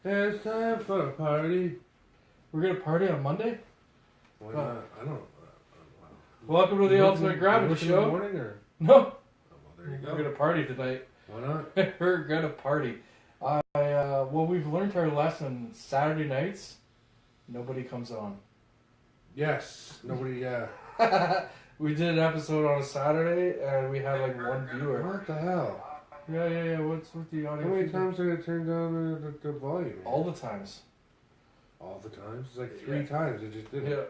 It's time for a party. We're gonna party on Monday? Why not? I don't. Welcome to the Ultimate Gravity In the Show. morning or? No, Oh, well, there you we're go. gonna party tonight. Why not? We're gonna party. Well, we've learned our lesson. Saturday nights, nobody comes on. Yes. Nobody. We did an episode on a Saturday, and we had like one viewer. What the hell? Yeah. What's with the audio? How many feedback? times did I turn down the volume? All the times. All the times? It's like 3 times. It just didn't.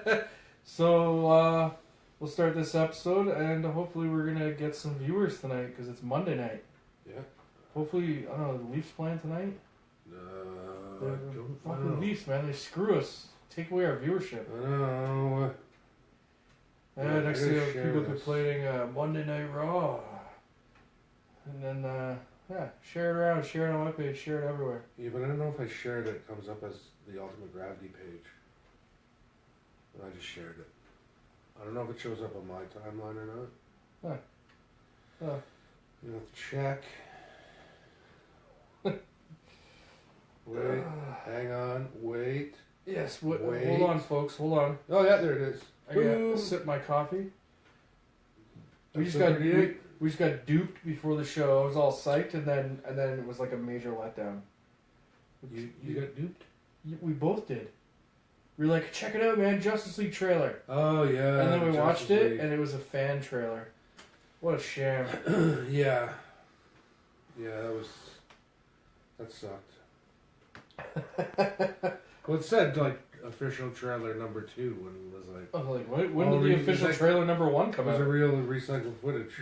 Yeah. So we'll start this episode, and hopefully we're gonna get some viewers tonight because it's Monday night. Yeah. Hopefully, I don't know, the Leafs playing tonight. I The don't fucking know. Leafs, man, they screw us. Take away our viewership. I know. And Yeah, next I thing, gotta share people this. complaining Monday Night Raw. And then, share it around, share it on my page, share it everywhere. Yeah, but I don't know if I shared it. It comes up as the Ultimate Gravity page. I just shared it. I don't know if it shows up on my timeline or not. Oh. You have to check. Wait. Hang on. Wait. Yes, Wait. hold on, folks, hold on. Oh, yeah, there it is. I gotta Boom. sip my coffee. We just Episode got 38. we just got duped before the show. I was all psyched, and then it was like a major letdown. You got duped? We both did. We were like, check it out, man, Justice League trailer. Oh, yeah. And then we Justice watched it, League. and it was a fan trailer. What a sham. Yeah. Yeah, that sucked. Well, it said, like, official trailer number 2 when it was like... I was like, when Oh, did the official like- trailer number 1 It come was out? a real recycled footage.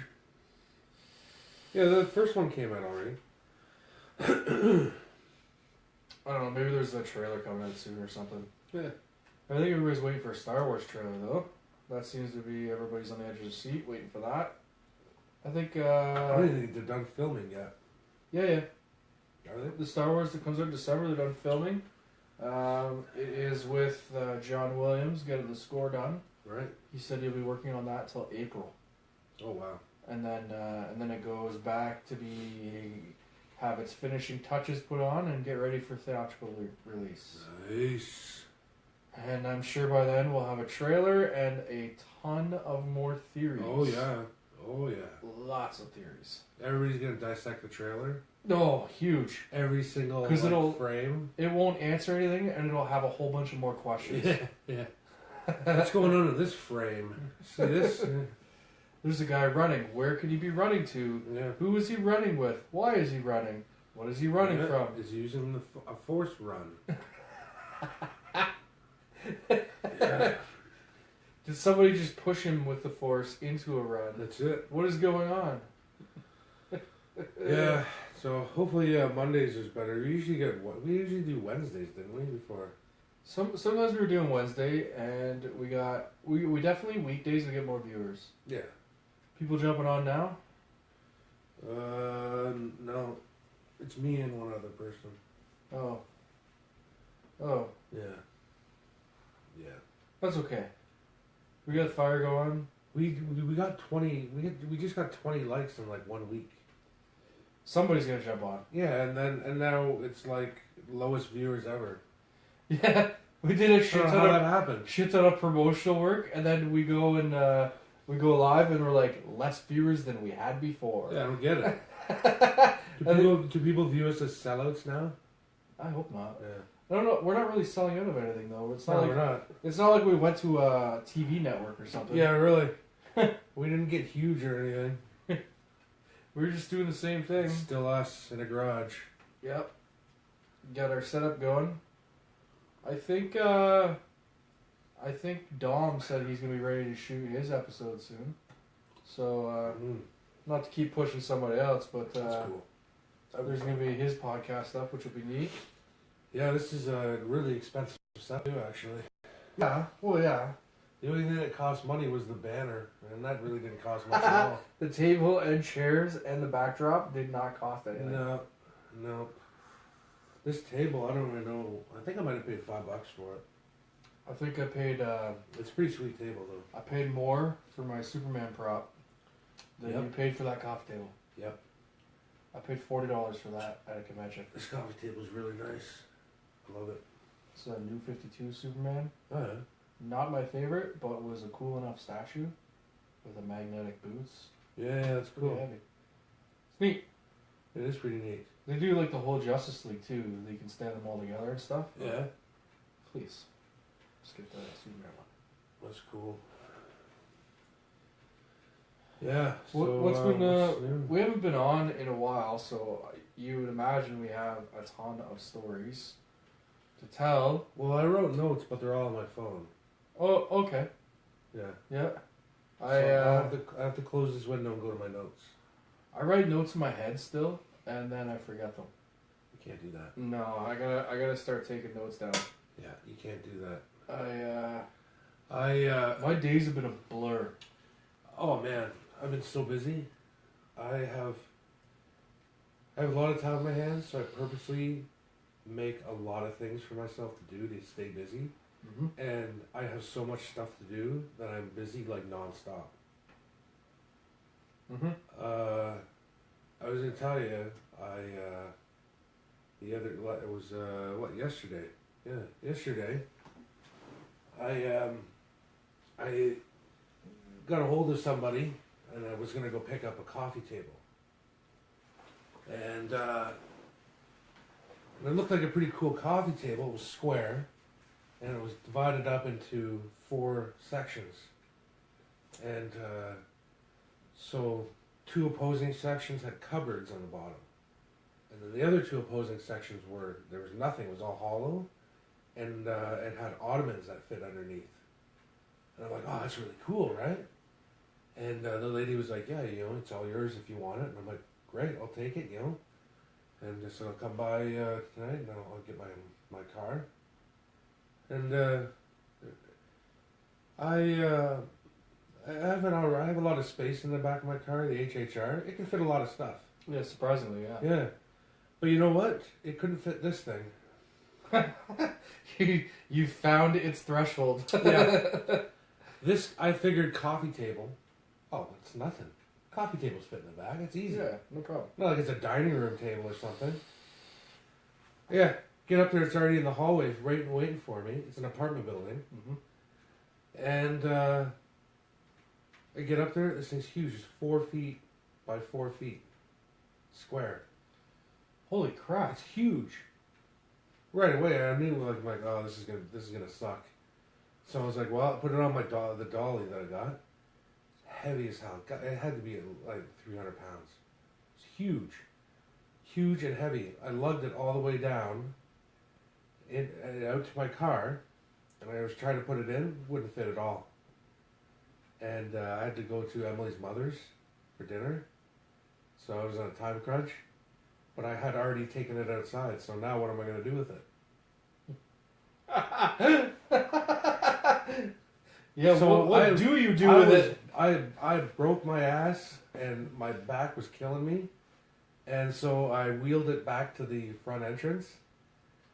Yeah, the first one came out already. I don't know, maybe there's a trailer coming out soon or something. Yeah. I think everybody's waiting for a Star Wars trailer, though. That seems to be everybody's on the edge of the seat waiting for that. I think, I don't even think they're done filming yet. yeah. Are they? The Star Wars that comes out in December, they're done filming. It is with John Williams getting the score done. Right. He said he'll be working on that till April, Oh, wow. and then it goes back to have its finishing touches put on and get ready for theatrical release. Nice. And I'm sure by then we'll have a trailer and a ton of more theories. Oh, yeah. Oh, yeah. Lots of theories. Everybody's going to dissect the trailer. Oh, huge. Every single 'Cause it'll- frame. It won't answer anything, and it'll have a whole bunch of more questions. Yeah. What's going on in this frame? See this? There's a guy running. Where could he be running to? Yeah. Who is he running with? Why is he running? What is he running Yeah, from? Is using a force run. Yeah. Did somebody just push him with the force into a run? That's it. What is going on? Yeah. So hopefully Mondays is better. We usually do Wednesdays, didn't we? Before. Sometimes we were doing Wednesday, and we definitely weekdays we get more viewers. Yeah. People jumping on now. No, it's me and one other person. Oh, Yeah. Yeah. that's okay. We got fire going. We got 20. We just got 20 likes in like 1 week. Somebody's gonna jump on. Yeah, and now it's like lowest viewers ever. Yeah, we did a I don't know how that happened. shit ton of promotional work, and then we go and we go live, and we're like less viewers than we had before. Yeah, I don't get it. Do people view us as sellouts now? I hope not. Yeah. I don't know. We're not really selling out of anything though. It's not No, like we're not. it's not like we went to a TV network or something. Yeah, really. We didn't get huge or anything. We were just doing the same thing. It's still us in a garage. Yep. Got our setup going. I think Dom said he's gonna be ready to shoot his episode soon. So not to keep pushing somebody else, but That's cool. there's gonna be his podcast up, which will be neat. Yeah, this is a really expensive set too, actually. Yeah. Well, yeah. The only thing that cost money was the banner, and that really didn't cost much at all. The table and chairs and the backdrop did not cost anything. No. This table, I don't even know. I think I might have paid $5 for it. I think I paid. It's a pretty sweet table, though. I paid more for my Superman prop than Yep. you paid for that coffee table. Yep. I paid $40 for that at a convention. This coffee table is really nice. I love it. It's a new 52 Superman. Oh, yeah. Not my favorite, but was a cool enough statue with a magnetic boots. Yeah, that's Pretty cool. heavy. It's neat. It is pretty neat. They do like the whole Justice League too. They can stand them all together and stuff. Yeah. Please. Skip the Superman one. That's cool. Yeah. What's been what's new? we haven't been on in a while, so you would imagine we have a ton of stories to tell. Well, I wrote notes, but they're all on my phone. Oh, okay. Yeah. Yeah. So I have to close this window and go to my notes. I write notes in my head still, and then I forget them. You can't do that. No, I gotta start taking notes down. Yeah, you can't do that. My days have been a blur. Oh man, I've been so busy. I have a lot of time on my hands, so I purposely make a lot of things for myself to do to stay busy. Mm-hmm. And I have so much stuff to do that I'm busy like nonstop. Mm-hmm. I was gonna tell you, it was yesterday? Yeah, yesterday. I got a hold of somebody, and I was gonna go pick up a coffee table, and it looked like a pretty cool coffee table. It was square, and it was divided up into 4 sections, and so 2 opposing sections had cupboards on the bottom, and then the other 2 opposing sections there was nothing. It was all hollow, and it had ottomans that fit underneath. And I'm like, oh, that's really cool, right? And the lady was like, yeah, it's all yours if you want it. And I'm like, great, I'll take it, And so I'll come by tonight, and I'll get my car. And I have a lot of space in the back of my car, the HHR. It can fit a lot of stuff. Yeah, surprisingly, yeah. Yeah. But you know what? It couldn't fit this thing. You found its threshold. Yeah. I figured coffee table. Oh, it's nothing. Coffee tables fit in the back. It's easy. Yeah, no problem. Not like it's a dining room table or something. Yeah. Get up there. It's already in the hallway, waiting for me. It's an apartment building. Mm-hmm. And I get up there. This thing's huge. It's 4 feet by 4 feet, square. Holy crap! It's huge. Right away, I knew like oh, this is gonna suck. So I was like, well, I'll put it on the dolly that I got. Heavy as hell. It had to be like 300 pounds. It's huge and heavy. I lugged it all the way down, out to my car, and I was trying to put it in. Wouldn't fit at all. And I had to go to Emily's mother's for dinner, so I was on a time crunch. But I had already taken it outside, so now what am I going to do with it? Yeah, so what do you do with it? I broke my ass, and my back was killing me. And so I wheeled it back to the front entrance,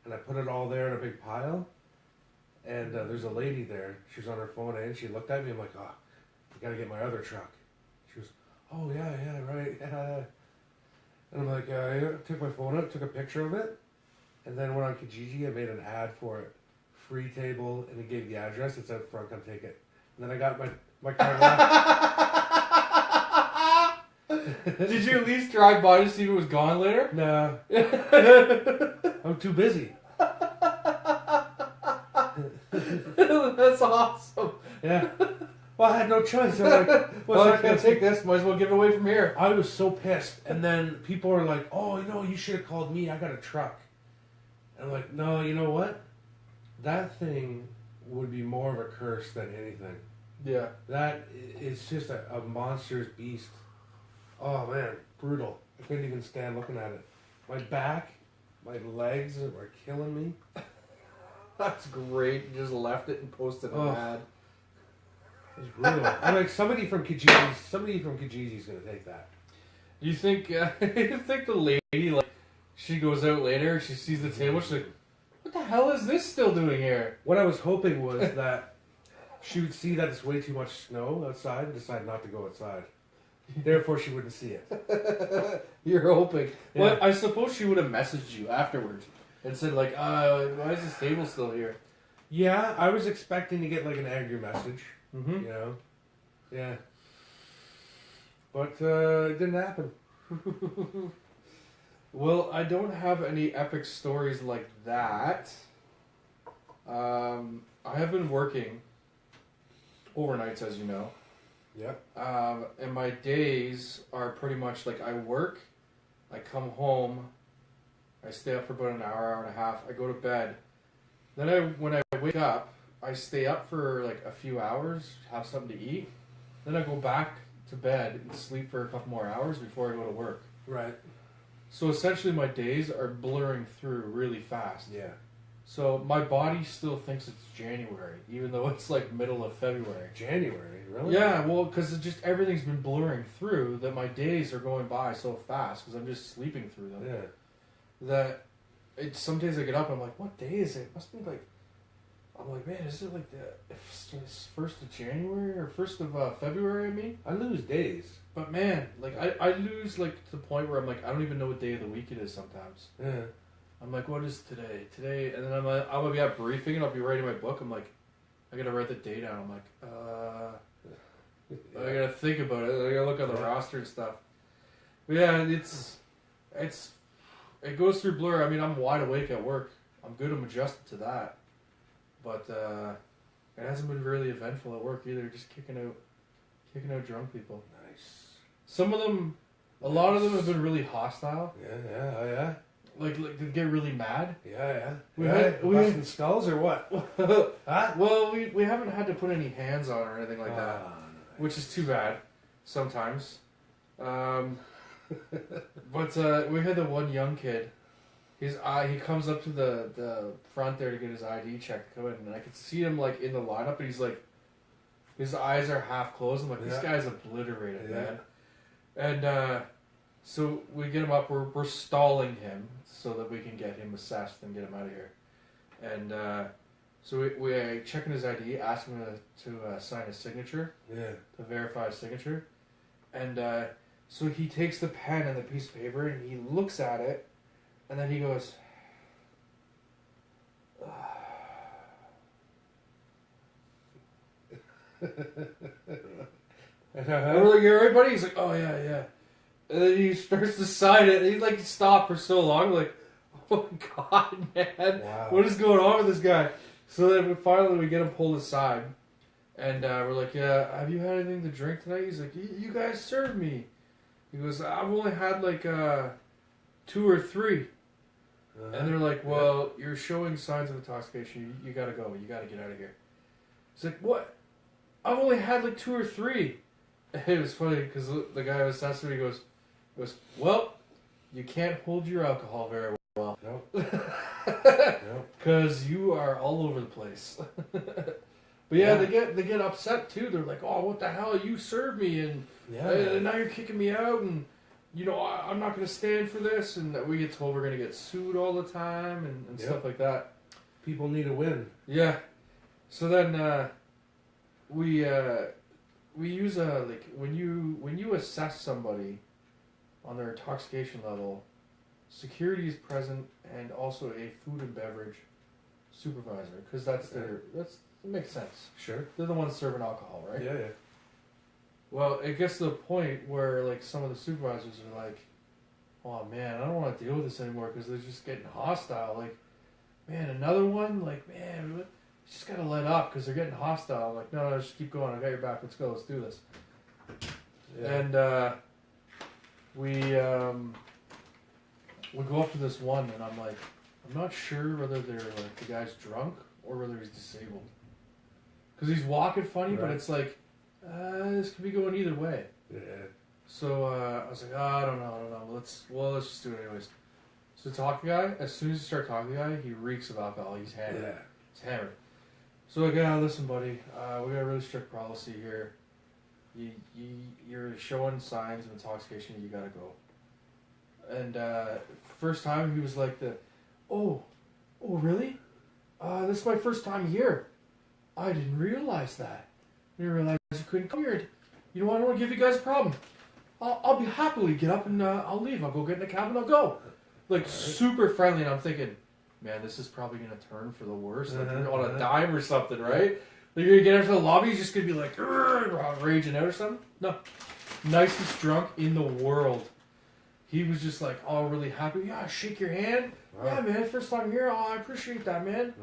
and I put it all there in a big pile. And there's a lady there. She was on her phone, and she looked at me. I'm like, oh, I got to get my other truck. She was, oh, yeah, right. And I'm like, I took my phone out, took a picture of it, and then went on Kijiji. I made an ad for it. Free table, and it gave the address. It's out front, come take it. And then I got my car left. Did you at least drive by to see if it was gone later? No. I'm too busy. That's awesome. Yeah. Well, I had no choice. I'm like, well, I can't take this. Might as well give it away from here. I was so pissed. And then people are like, oh, you should have called me. I got a truck. And I'm like, no, you know what? That thing would be more of a curse than anything. Yeah. That is just a monstrous beast. Oh, man. Brutal. I couldn't even stand looking at it. My back, my legs were killing me. That's great. You just left it and posted an ad. It was brutal. I'm like, somebody from Kijiji's going to take that. You think the lady, like, she goes out later, she sees the table, she's like, what the hell is this still doing here? What I was hoping was that she would see that it's way too much snow outside and decide not to go outside. Therefore, she wouldn't see it. You're hoping. Yeah. Well, I suppose she would have messaged you afterwards and said like, why is this table still here? Yeah, I was expecting to get like an angry message. Mm-hmm. You know? Yeah. But it didn't happen. Well, I don't have any epic stories like that. I have been working overnights, as you know. Yep. And my days are pretty much like I work, I come home, I stay up for about an hour, hour and a half, I go to bed. Then when I wake up, I stay up for like a few hours, have something to eat. Then I go back to bed and sleep for a couple more hours before I go to work. Right. So essentially my days are blurring through really fast. Yeah. So my body still thinks it's January, even though it's like middle of February. January, really? Yeah, well, because just everything's been blurring through that my days are going by so fast because I'm just sleeping through them. Yeah. That some days I get up, I'm like, what day is it? It must be like, I'm like, man, is it like the 1st of January or 1st of February? I mean, I lose days. but man, like I lose like to the point where I'm like, I don't even know what day of the week it is sometimes. Yeah. I'm like, what is today? Today, and then I'm gonna be at briefing and I'll be writing my book. I'm like, I gotta write the date down. I'm like, I gotta think about it. I gotta look on the roster and stuff. But yeah, it goes through blur. I mean, I'm wide awake at work. I'm good. I'm adjusted to that, but it hasn't been really eventful at work either. Just kicking out drunk people. Nice. Some of them, a lot of them have been really hostile. Yeah. Like they get really mad. Yeah. We busting skulls or what? Huh? Well, we haven't had to put any hands on or anything like that, Nice. which is too bad sometimes. But we had the one young kid. He comes up to the front there to get his ID checked, and I could see him like in the lineup, and he's like, his eyes are half closed. I'm like, this guy's obliterated, man. And so we get him up. We're stalling him so that we can get him assessed and get him out of here. And so we checking his ID, asking him to sign a signature, to verify his signature. And so he takes the pen and the piece of paper and he looks at it, and then he goes, And we're like, you alright, buddy? He's like, oh yeah. And then he starts to sign it, and he like stopped for so long, like, oh my god, man, Wow. what is going on with this guy? So then finally we get him pulled aside, and we're like, yeah, have you had anything to drink tonight? He's like, you guys served me. He goes, I've only had like 2 or 3. And they're like, well, you're showing signs of intoxication. You gotta go. You gotta get out of here. He's like, what? I've only had like 2 or 3. It was funny because the guy was asking me, he goes, well, you can't hold your alcohol very well. No. Because you are all over the place. But yeah, they get upset too. They're like, oh, what the hell? You served me, and now you're kicking me out, and you know, I'm not going to stand for this. And we get told we're going to get sued all the time and stuff like that. People need a win. Yeah. So then we use like when you assess somebody on their intoxication level, security is present and also a food and beverage supervisor, because it makes sense. Sure. They're the ones serving alcohol, right? Yeah. Well, it gets to the point where like some of the supervisors are like, oh man, I don't want to deal with this anymore because they're just getting hostile. Like, man, another one? Like, man, you just gotta let up because they're getting hostile. I'm like, no, just keep going. I got your back. Let's go. Let's do this. Yeah. And we go up to this one, and I'm like, I'm not sure whether they're like the guy's drunk or whether he's disabled. Because he's walking funny, but it's like, this could be going either way. Yeah. So I was like, I don't know. Let's just do it anyways. So talk to the guy. As soon as you start talking to the guy, he reeks of alcohol. He's hammered. Yeah. He's hammered. So like, listen, buddy, we got a really strict policy here. You're showing signs of intoxication. You gotta go. And first time he was like, oh, really? This is my first time here. I didn't realize that. I didn't realize you couldn't come here. You know what? I don't want to give you guys a problem. I'll be happily get up and I'll leave. I'll go get in the cab and I'll go. Like, super friendly. And I'm thinking, man, this is probably going to turn for the worst. Like, you're on a dime or something, right? Like, you're going to get into the lobby, he's just going to be like, raging out or something. No. Nicest drunk in the world. He was just like, oh, really happy. Yeah, shake your hand. Wow. Yeah, man, first time here. Oh, I appreciate that, man.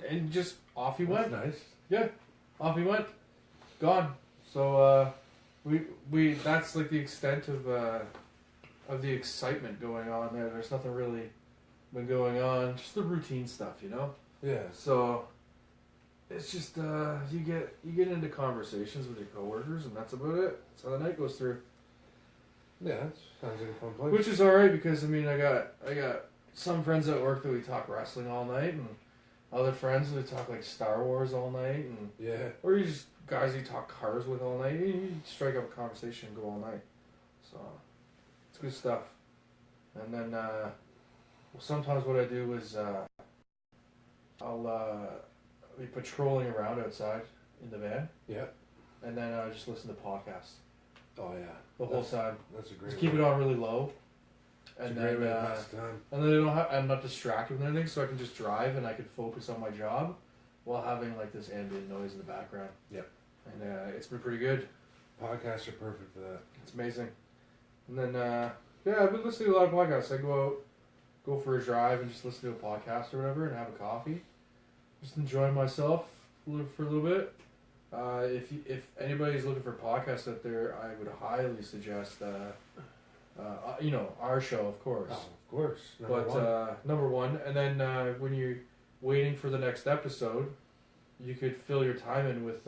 And just off he went. That's nice. Yeah, off he went. Gone. So we that's like the extent of the excitement going on there. There's nothing really been going on. Just the routine stuff, you know. Yeah. So it's just you get into conversations with your coworkers, and that's about it. That's how the night goes through. Yeah, that sounds like a fun place. Which is alright because I mean I got some friends at work that we talk wrestling all night, and other friends that we talk like Star Wars all night, and or you just guys you talk cars with all night. You strike up a conversation and go all night. So it's good stuff. And then sometimes what I do is I'll be patrolling around outside in the van. Yeah. And then I just listen to podcasts. Oh yeah. The whole time. That's a great. Just keep it on really low. And then, and then I'm not distracted with anything, so I can just drive and I can focus on my job while having like this ambient noise in the background. Yep. And it's been pretty good. Podcasts are perfect for that. It's amazing. And then I've been listening to a lot of podcasts. I go for a drive and just listen to a podcast or whatever and have a coffee. Just enjoying myself for a little bit. If anybody's looking for podcasts out there, I would highly suggest our show, of course. Oh, of course. Number one. And then when you're waiting for the next episode, you could fill your time in with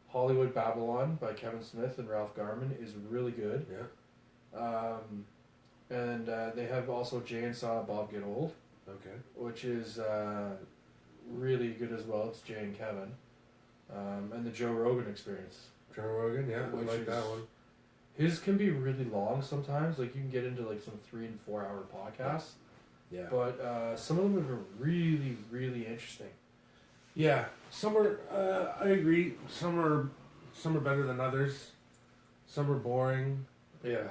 Hollywood Babylon by Kevin Smith and Ralph Garman is really good. Yeah. And they have also Jay and Silent Bob Get Old. Okay. Which is really good as well. It's Jay and Kevin. And the Joe Rogan Experience. Joe Rogan, yeah, I like that one. His can be really long sometimes. Like you can get into like some 3 and 4 hour podcasts. Yeah. But some of them have been really, really interesting. Yeah, some are. I agree. Some are better than others. Some are boring. Yeah.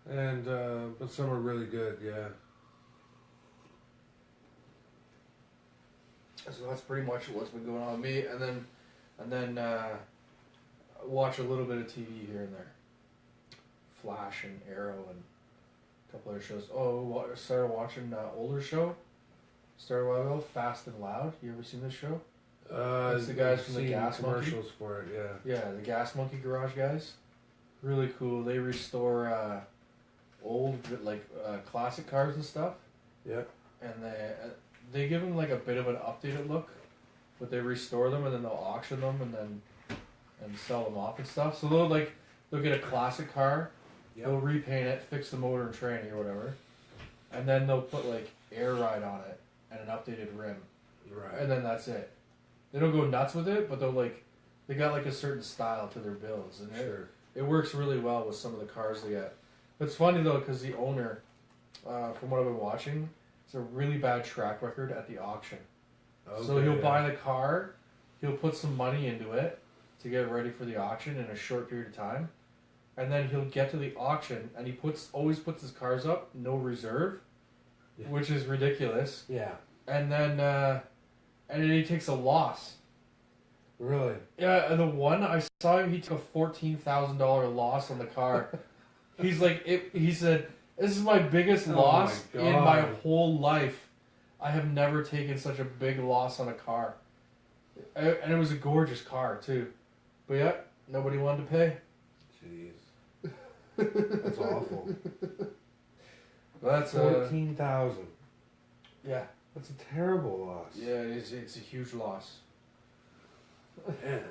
And but some are really good. Yeah. So that's pretty much what's been going on with me, and then watch a little bit of TV here and there. Flash and Arrow and a couple other shows. Oh, started watching older show. Started a while ago. Fast and Loud. You ever seen this show? It's the guys from the Gas commercials Monkey. for it. Yeah. Yeah, the Gas Monkey Garage guys. Really cool. They restore old classic cars and stuff. Yeah. And they give them like a bit of an updated look, but they restore them and then they'll auction them and sell them off and stuff. So they'll get a classic car, they'll repaint it, fix the motor and tranny or whatever, and then they'll put like air ride on it and an updated rim. Right. And then that's it. They don't go nuts with it, but they got like a certain style to their builds, and it works really well with some of the cars they get. It's funny though because the owner, from what I've been watching, it's a really bad track record at the auction. Okay, so he'll buy the car, he'll put some money into it to get ready for the auction in a short period of time, and then he'll get to the auction and he always puts his cars up no reserve, which is ridiculous. Yeah. And then he takes a loss. Really? Yeah, and the one I saw him, he took a $14,000 loss on the car. He said, "This is my biggest loss in my whole life. I have never taken such a big loss on a car." And it was a gorgeous car, too. But yeah, nobody wanted to pay. Jeez. That's awful. That's 14,000. Yeah. That's a terrible loss. Yeah, it's a huge loss. Man.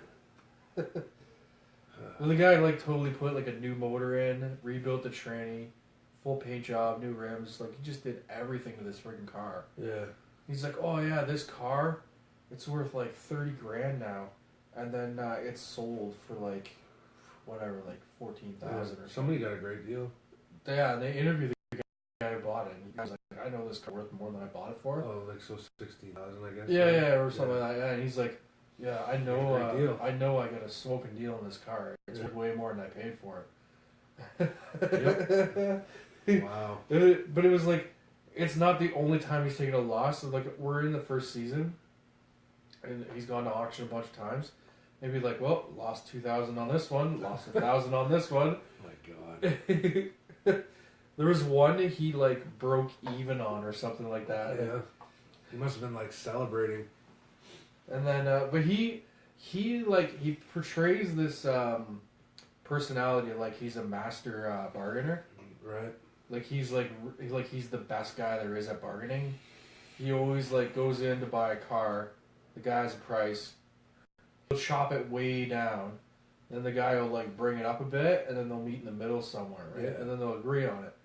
Well, the guy totally put a new motor in, rebuilt the tranny, full paint job, new rims. He just did everything to this freaking car. Yeah. He's like, "Oh yeah, this car, it's worth $30,000 now," and then it's sold for whatever, 14,000 or something. Somebody got a great deal. Yeah, and they interviewed the guy who bought it, and he was like, "I know this car worth more than I bought it for." Oh, so 16,000, I guess. Yeah, or something like that. And he's like, "Yeah, I know. I know I got a smoking deal on this car. It's way more than I paid for it." Yep. Wow. But it was like, it's not the only time he's taken a loss. So like, we're in the first season, and he's gone to auction a bunch of times. Maybe like, well, lost 2,000 on this one, lost 1,000 on this one. Oh my God. There was one he like broke even on or something like that. Yeah. He must have been like celebrating. And then, but he portrays this personality like he's a master bargainer. Right. Like he's he's the best guy there is at bargaining. He always like goes in to buy a car. The guy has a price. He'll shop it way down. Then the guy will like bring it up a bit, and then they'll meet in the middle somewhere, right? Yeah. And then they'll agree on it.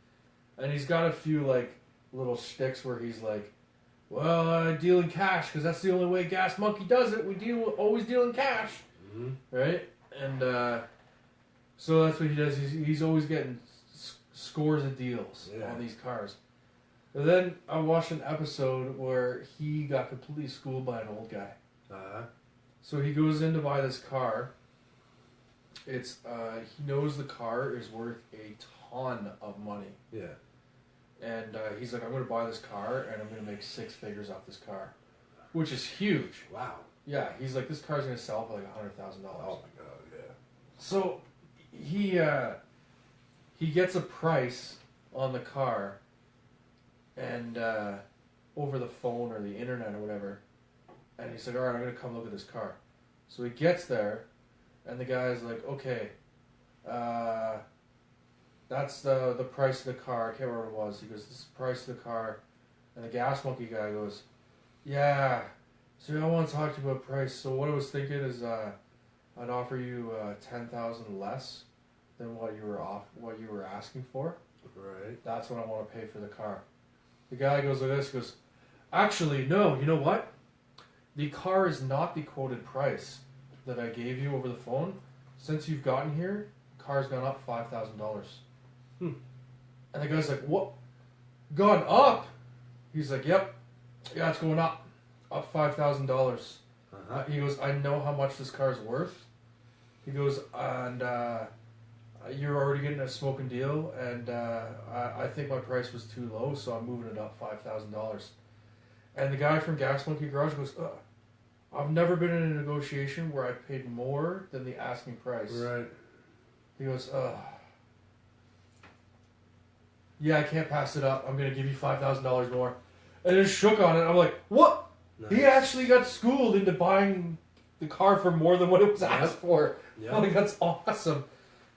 And he's got a few like little shticks where he's like, "Well, I deal in cash because that's the only way Gas Monkey does it. We always deal in cash, right?" And so that's what he does. He's always getting scores of deals on these cars. And then I watched an episode where he got completely schooled by an old guy. So he goes in to buy this car. It's he knows the car is worth a ton of money. Yeah. And he's like, I'm going to buy this car, and I'm going to make 6 figures off this car, which is huge. Wow. Yeah, he's like, this car's going to sell for like $100,000. Oh my God, yeah. So he gets a price on the car, and over the phone or the internet or whatever, and he's like, all right, I'm going to come look at this car. So he gets there, and the guy's like, okay, that's the price of the car. I can't remember what it was. He goes, this is the price of the car. And the Gas Monkey guy goes, yeah, so I want to talk to you about price. So what I was thinking is I'd offer you 10,000 less than what you were asking for. Right. That's what I want to pay for the car. The guy goes like this, goes, actually, no, you know what? The car is not the quoted price that I gave you over the phone. Since you've gotten here, the car's gone up $5,000. And the guy's like, what? Gone up? He's like, yep. Yeah, it's going up. Up $5,000. He goes, I know how much this car's worth. He goes, and you're already getting a smoking deal, and I think my price was too low, so I'm moving it up $5,000. And the guy from Gas Monkey Garage goes, I've never been in a negotiation where I paid more than the asking price. Right. He goes, yeah, I can't pass it up. I'm going to give you $5,000 more. And just shook on it. I'm like, what? Nice. He actually got schooled into buying the car for more than what it was asked for. Yep. I think that's awesome.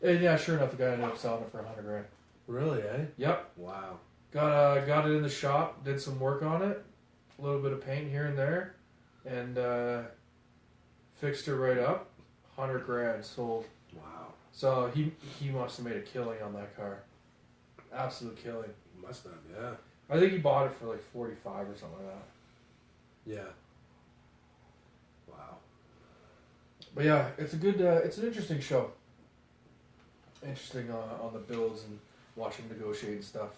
And yeah, sure enough, the guy ended up selling it for $100,000. Really, eh? Yep. Wow. Got it in the shop, did some work on it, a little bit of paint here and there, and fixed it right up. $100,000 sold. Wow. So he must have made a killing on that car. Absolute killing. Must have, yeah. I think he bought it for like 45 or something like that. Yeah. Wow. But yeah, it's a good. It's an interesting show. Interesting on the builds and watching negotiate and stuff.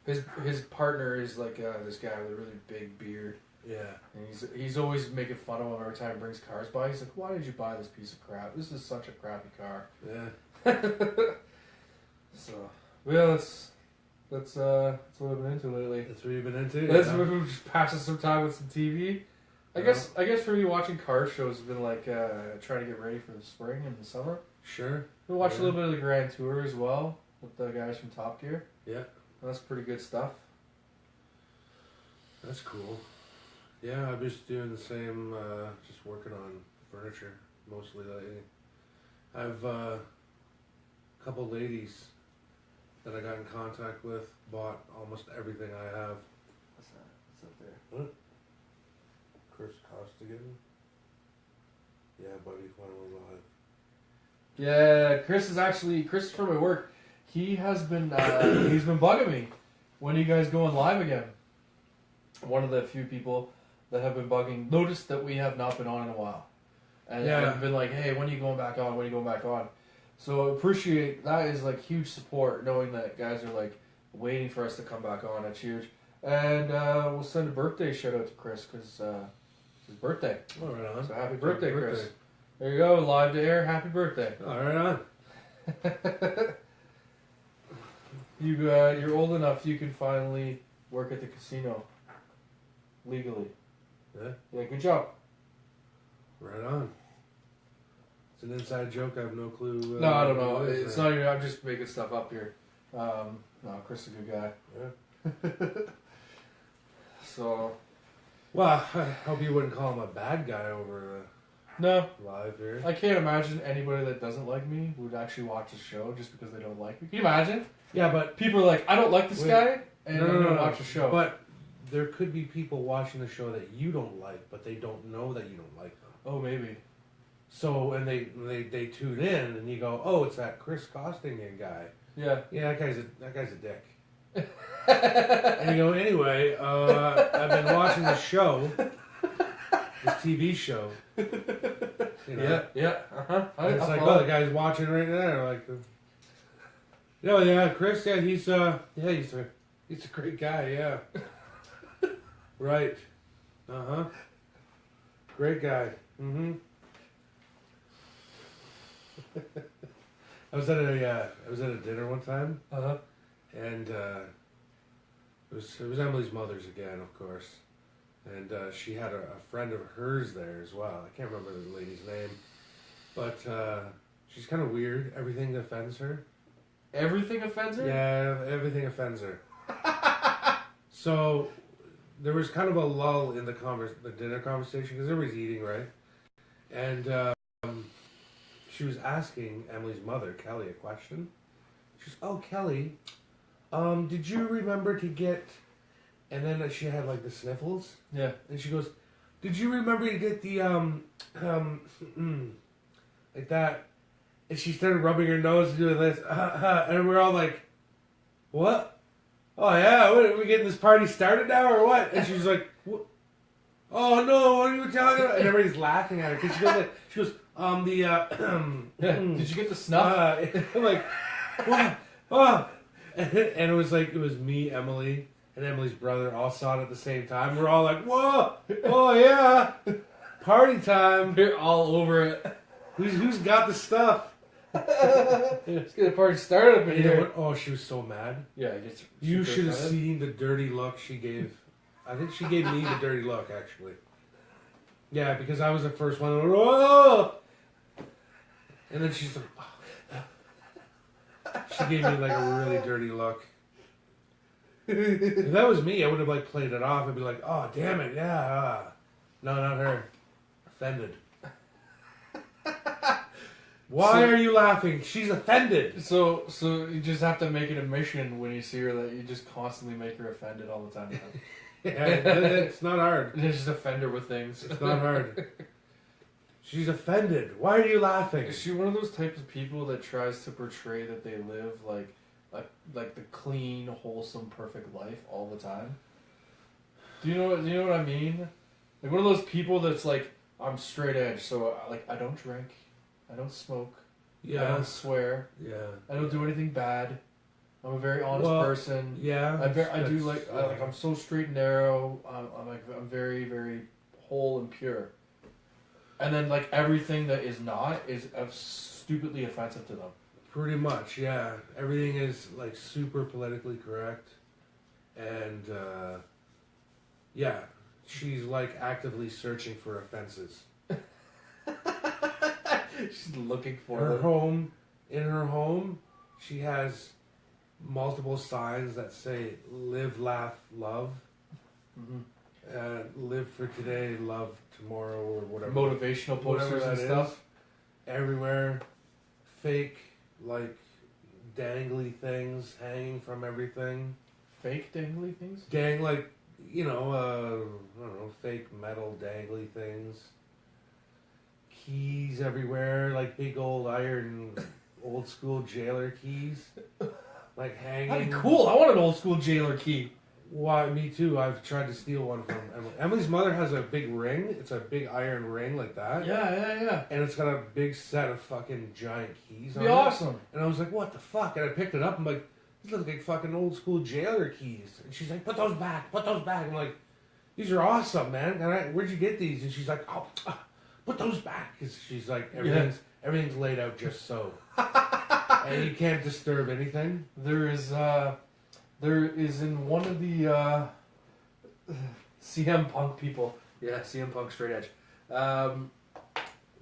His partner is like this guy with a really big beard. Yeah. And he's always making fun of him every time he brings cars by. He's like, "Why did you buy this piece of crap? This is such a crappy car." Yeah. So, yeah, that's what I've been into lately. That's what you've been into. We're just passing some time with some TV. I guess for me, watching car shows has been like trying to get ready for the spring and the summer. Sure. We watched a little bit of the Grand Tour as well with the guys from Top Gear. Yeah. That's pretty good stuff. That's cool. Yeah, I'm just doing the same, just working on furniture mostly lately. I've a couple ladies that I got in contact with bought almost everything I have. What's that? What's up there? What? Chris Costigan? Yeah, buddy, when we're live. Yeah, Chris is from my work. He has been he's been bugging me. When are you guys going live again? One of the few people that have been bugging. Noticed that we have not been on in a while, and I've been like, hey, when are you going back on? When are you going back on? So appreciate that is like huge support, knowing that guys are like waiting for us to come back on. It's huge, and we'll send a birthday shout out to Chris because it's his birthday. Oh, right on. So happy birthday, Chris. There you go, live to air. Happy birthday. All right on. You're old enough. You can finally work at the casino legally. Yeah, Yeah, good job. right on. It's an inside joke. I have no clue. No, I don't know. what it is, It's not even. I'm just making stuff up here. No, Chris is a good guy. Yeah. So. Well, I hope you wouldn't call him a bad guy over No, live here. I can't imagine anybody that doesn't like me would actually watch the show just because they don't like me. Can you imagine? Yeah, but People are like, I don't like this Wait. guy, and no, I'm no, gonna no, watch the show. But there could be people watching the show that you don't like, but they don't know that you don't like them. Oh, maybe. So, and they tune in, and you go, oh, it's that Chris Costigan guy. Yeah. Yeah, that guy's a dick. And you go, anyway, I've been watching the show, this TV show. You know, Yeah. and it's like, oh, the guy's watching right there. Like, yeah, Chris. Yeah, he's a great guy. Yeah, right. Great guy. I was at a dinner one time, and it was Emily's mother's again, of course, and she had a friend of hers there as well. I can't remember the lady's name, but she's kind of weird. Everything offends her. Everything offends her? Yeah, everything offends her. So there was kind of a lull in the dinner conversation because everybody's eating, right? And she was asking Emily's mother, Kelly, a question. She goes, "Oh, Kelly, did you remember to get?" And then she had like the sniffles. Yeah. And she goes, "Did you remember to get the like that?" And she started rubbing her nose and doing this, and we're all like, "What? Oh yeah, what, are we getting this party started now or what?" And she's like, "What? Oh no, what are you talking about?" And everybody's laughing at her because she goes, Did you get the snuff? I'm like, what? Oh. And it was me, Emily, and Emily's brother all saw it at the same time. We're all like, whoa, oh yeah, party time. We're all over it. Who's got the stuff? Let's get a party started up in You know here. what? Oh, she was so mad. Yeah, it gets You super should have excited. seen the dirty look she gave. I think she gave me the dirty look, actually. Yeah, because I was the first one. Whoa! And then she's like, oh. She gave me like a really dirty look. If that was me, I would have like played it off and be like, "Oh, damn it, yeah." No, not her. Offended. Why are you laughing? She's offended. So you just have to make it a mission when you see her that you just constantly make her offended all the time. Yeah, it's not hard. You just offend her with things. It's not hard. She's offended. Why are you laughing? Is she one of those types of people that tries to portray that they live like the clean, wholesome, perfect life all the time? Do you know what I mean? Like one of those people that's like, I'm straight edge, so I don't drink, I don't smoke, I Yeah. don't swear, Yeah. I don't do anything bad. I'm a very honest person. Yeah. I'm so straight and narrow. I'm very, very whole and pure. And then like everything that is not is stupidly offensive to them. Pretty much, yeah. Everything is like super politically correct, and yeah, she's like actively searching for offenses. She's looking for Her them. home, in her home, she has multiple signs that say "Live, laugh, love." Mm-hmm. Live for today, love tomorrow, or whatever. Motivational posters and stuff. Everywhere, fake like dangly things hanging from everything. Fake dangly things? Dang, like, I don't know, fake metal dangly things. Keys everywhere, like big old iron, old school jailer keys, like hanging. That'd be cool. I want an old school jailer key. Why? Me too. I've tried to steal one from Emily. Emily's mother has a big ring. It's a big iron ring like that. Yeah. And it's got a big set of fucking giant keys on Be it. awesome. And I was like, what the fuck? And I picked it up. I'm like, these look like fucking old school jailer keys. And she's like, put those back. I'm like, these are awesome, man. Where'd you get these? And she's like, put those back. Because she's like, everything's laid out just so. And you can't disturb anything. There is in one of the CM Punk people. Yeah, CM Punk straight edge.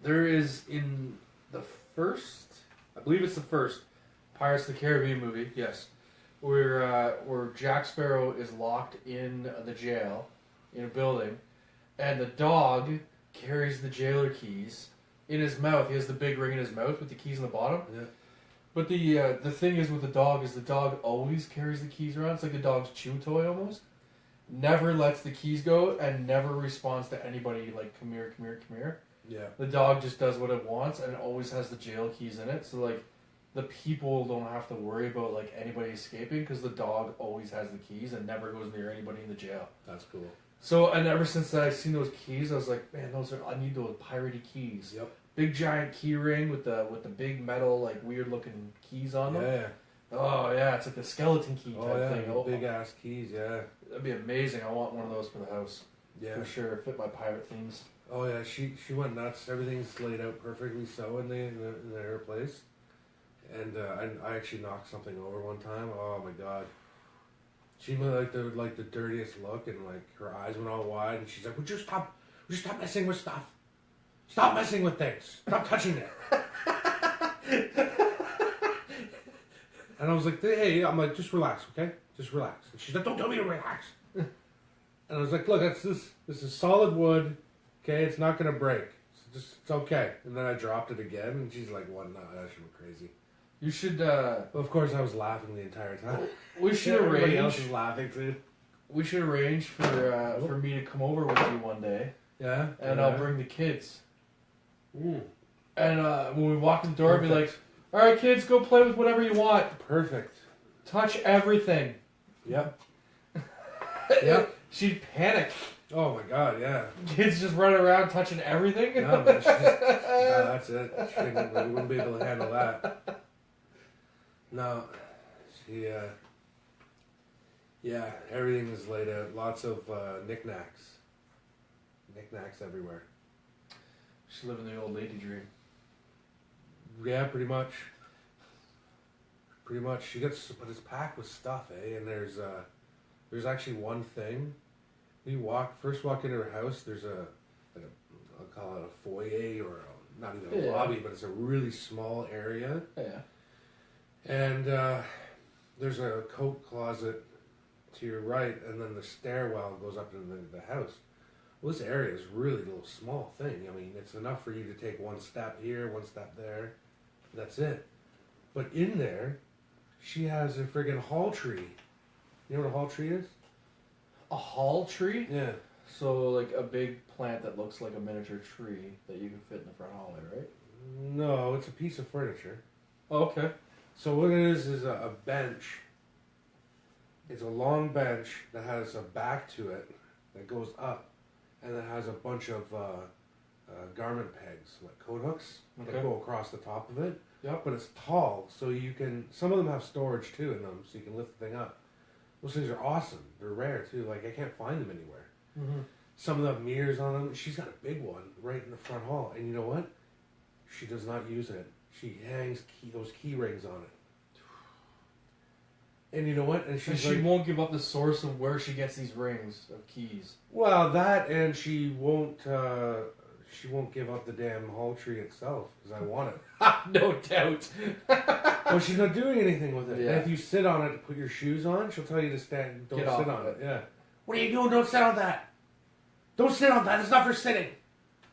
There is in the first, I believe it's the first Pirates of the Caribbean movie. Yes, where Jack Sparrow is locked in the jail in a building, and the dog carries the jailer keys in his mouth. He has the big ring in his mouth with the keys in the bottom. Yeah. But the thing is with the dog is the dog always carries the keys around. It's like the dog's chew toy almost. Never lets the keys go and never responds to anybody like, come here, come here, come here. Yeah. The dog just does what it wants and always has the jail keys in it. So like the people don't have to worry about like anybody escaping because the dog always has the keys and never goes near anybody in the jail. That's cool. So and ever since I seen those keys, I was like, man, I need those piratey keys. Yep. Big giant key ring with the big metal like weird looking keys on them. Yeah. Oh yeah, it's like the skeleton key type thing. Oh, big ass keys. Yeah. that'd be amazing. I want one of those for the house. Yeah. For sure. Fit my pirate themes. Oh yeah, she went nuts. Everything's laid out perfectly so in her place. And I actually knocked something over one time. Oh my god. She went like the dirtiest look, and like her eyes went all wide, and she's like, Would you stop messing with stuff? Stop messing with things. Stop touching it. And I was like, hey, I'm like, just relax, okay? Just relax. And she's like, don't tell me to relax. And I was like, look, this is solid wood, okay? It's not gonna break. It's okay. And then I dropped it again, and she's like, what? No, that should be crazy. You should. Well, of course, I was laughing the entire time. We should Everybody else arrange. is laughing too. We should arrange for me to come over with you one day, Yeah. and I'll bring the kids. Mm. And when we walk in the door, I'll be like, "All right, kids, go play with whatever you want. Perfect. Touch everything." Yep. Yep. She'd panic. Oh my god, yeah. Kids just running around touching everything. No, man, that's it. She wouldn't be able to handle that. No, she, yeah, everything is laid out. Lots of knickknacks. Knickknacks everywhere. She's living the old lady dream. Yeah, pretty much. Pretty much. She gets, but it's packed with stuff, eh? And there's actually one thing. We first walk into her house, there's I'll call it a foyer or not even a lobby, but it's a really small area. Yeah. And there's a coat closet to your right, and then the stairwell goes up into the house. Well, this area is really a little small thing. I mean, it's enough for you to take one step here, one step there. That's it. But in there, she has a friggin' hall tree. You know what a hall tree is? A hall tree? Yeah. So like a big plant that looks like a miniature tree that you can fit in the front hallway, right? No, it's a piece of furniture. Oh, okay. So what it is a bench. It's a long bench that has a back to it that goes up, and it has a bunch of garment pegs, like coat hooks, that go across the top of it. Yep. But it's tall, so you can. Some of them have storage too in them, so you can lift the thing up. Those things are awesome. They're rare too. Like I can't find them anywhere. Mm-hmm. Some of them have mirrors on them. She's got a big one right in the front hall, and you know what? She does not use it. She hangs those key rings on it. And you know what? And she won't give up the source of where she gets these rings of keys. Well, that and she won't give up the damn hall tree itself because I want it. No doubt. Well, she's not doing anything with it. Yeah. And if you sit on it to put your shoes on, she'll tell you to stand. Don't Get sit off on it. it. Yeah. What are you doing? Don't sit on that. Don't sit on that. It's not for sitting.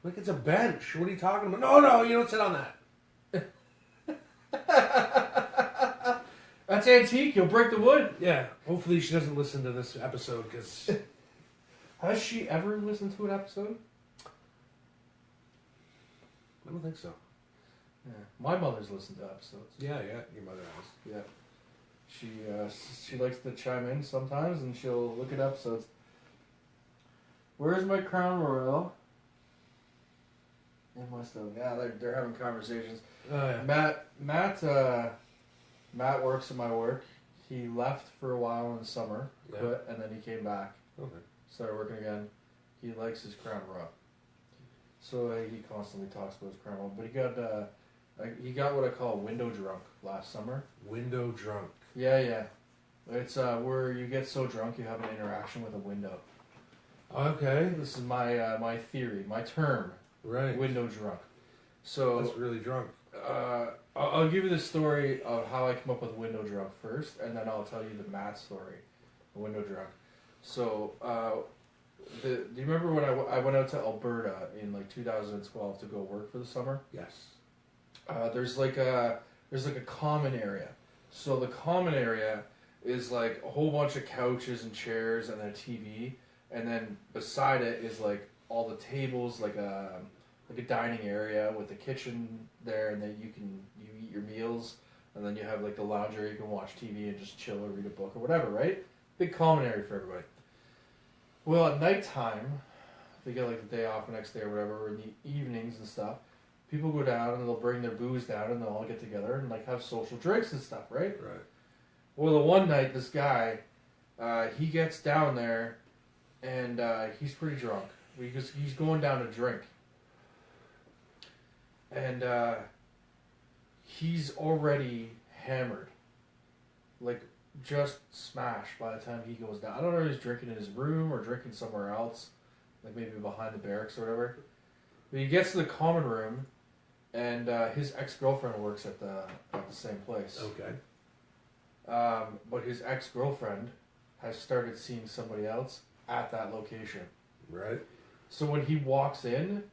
Like it's a bench. What are you talking about? No, you don't sit on that. That's antique. You'll break the wood. Yeah. Hopefully she doesn't listen to this episode because. Has she ever listened to an episode? I don't think so. Yeah. My mother's listened to episodes. Yeah. Your mother has. Yeah. She likes to chime in sometimes, and she'll look at episodes. Where's my Crown Royal? In my stove. Yeah, they're having conversations. Oh yeah. Matt works at my work. He left for a while in the summer, Yeah. quit, and then he came back. Okay. Started working again. He likes his Crown Royal. So he constantly talks about his Crown Royal. But He got what I call window drunk last summer. Window drunk. Yeah. It's where you get so drunk you have an interaction with a window. Okay. This is my theory, my term. Right. Window drunk. So that's really drunk. I'll give you the story of how I come up with window drunk first, and then I'll tell you the Matt story, window drunk. So, do you remember when I went out to Alberta in like 2012 to go work for the summer? Yes. There's like a common area. So the common area is like a whole bunch of couches and chairs and a TV, and then beside it is like all the tables, like a dining area with a kitchen there, and then you eat your meals, and then you have like the lounge area, you can watch TV and just chill or read a book or whatever, right? Big common area for everybody. Well, at nighttime, they get like the day off the next day or whatever, or in the evenings and stuff, people go down and they'll bring their booze down and they'll all get together and like have social drinks and stuff, right? Right. Well, the one night, this guy, he gets down there and he's pretty drunk because he's going down to drink. And he's already hammered. Like, just smashed by the time he goes down. I don't know if he's drinking in his room or drinking somewhere else, like maybe behind the barracks or whatever. But he gets to the common room, and his ex-girlfriend works at the same place. Okay. But his ex-girlfriend has started seeing somebody else at that location. Right. So when he walks in,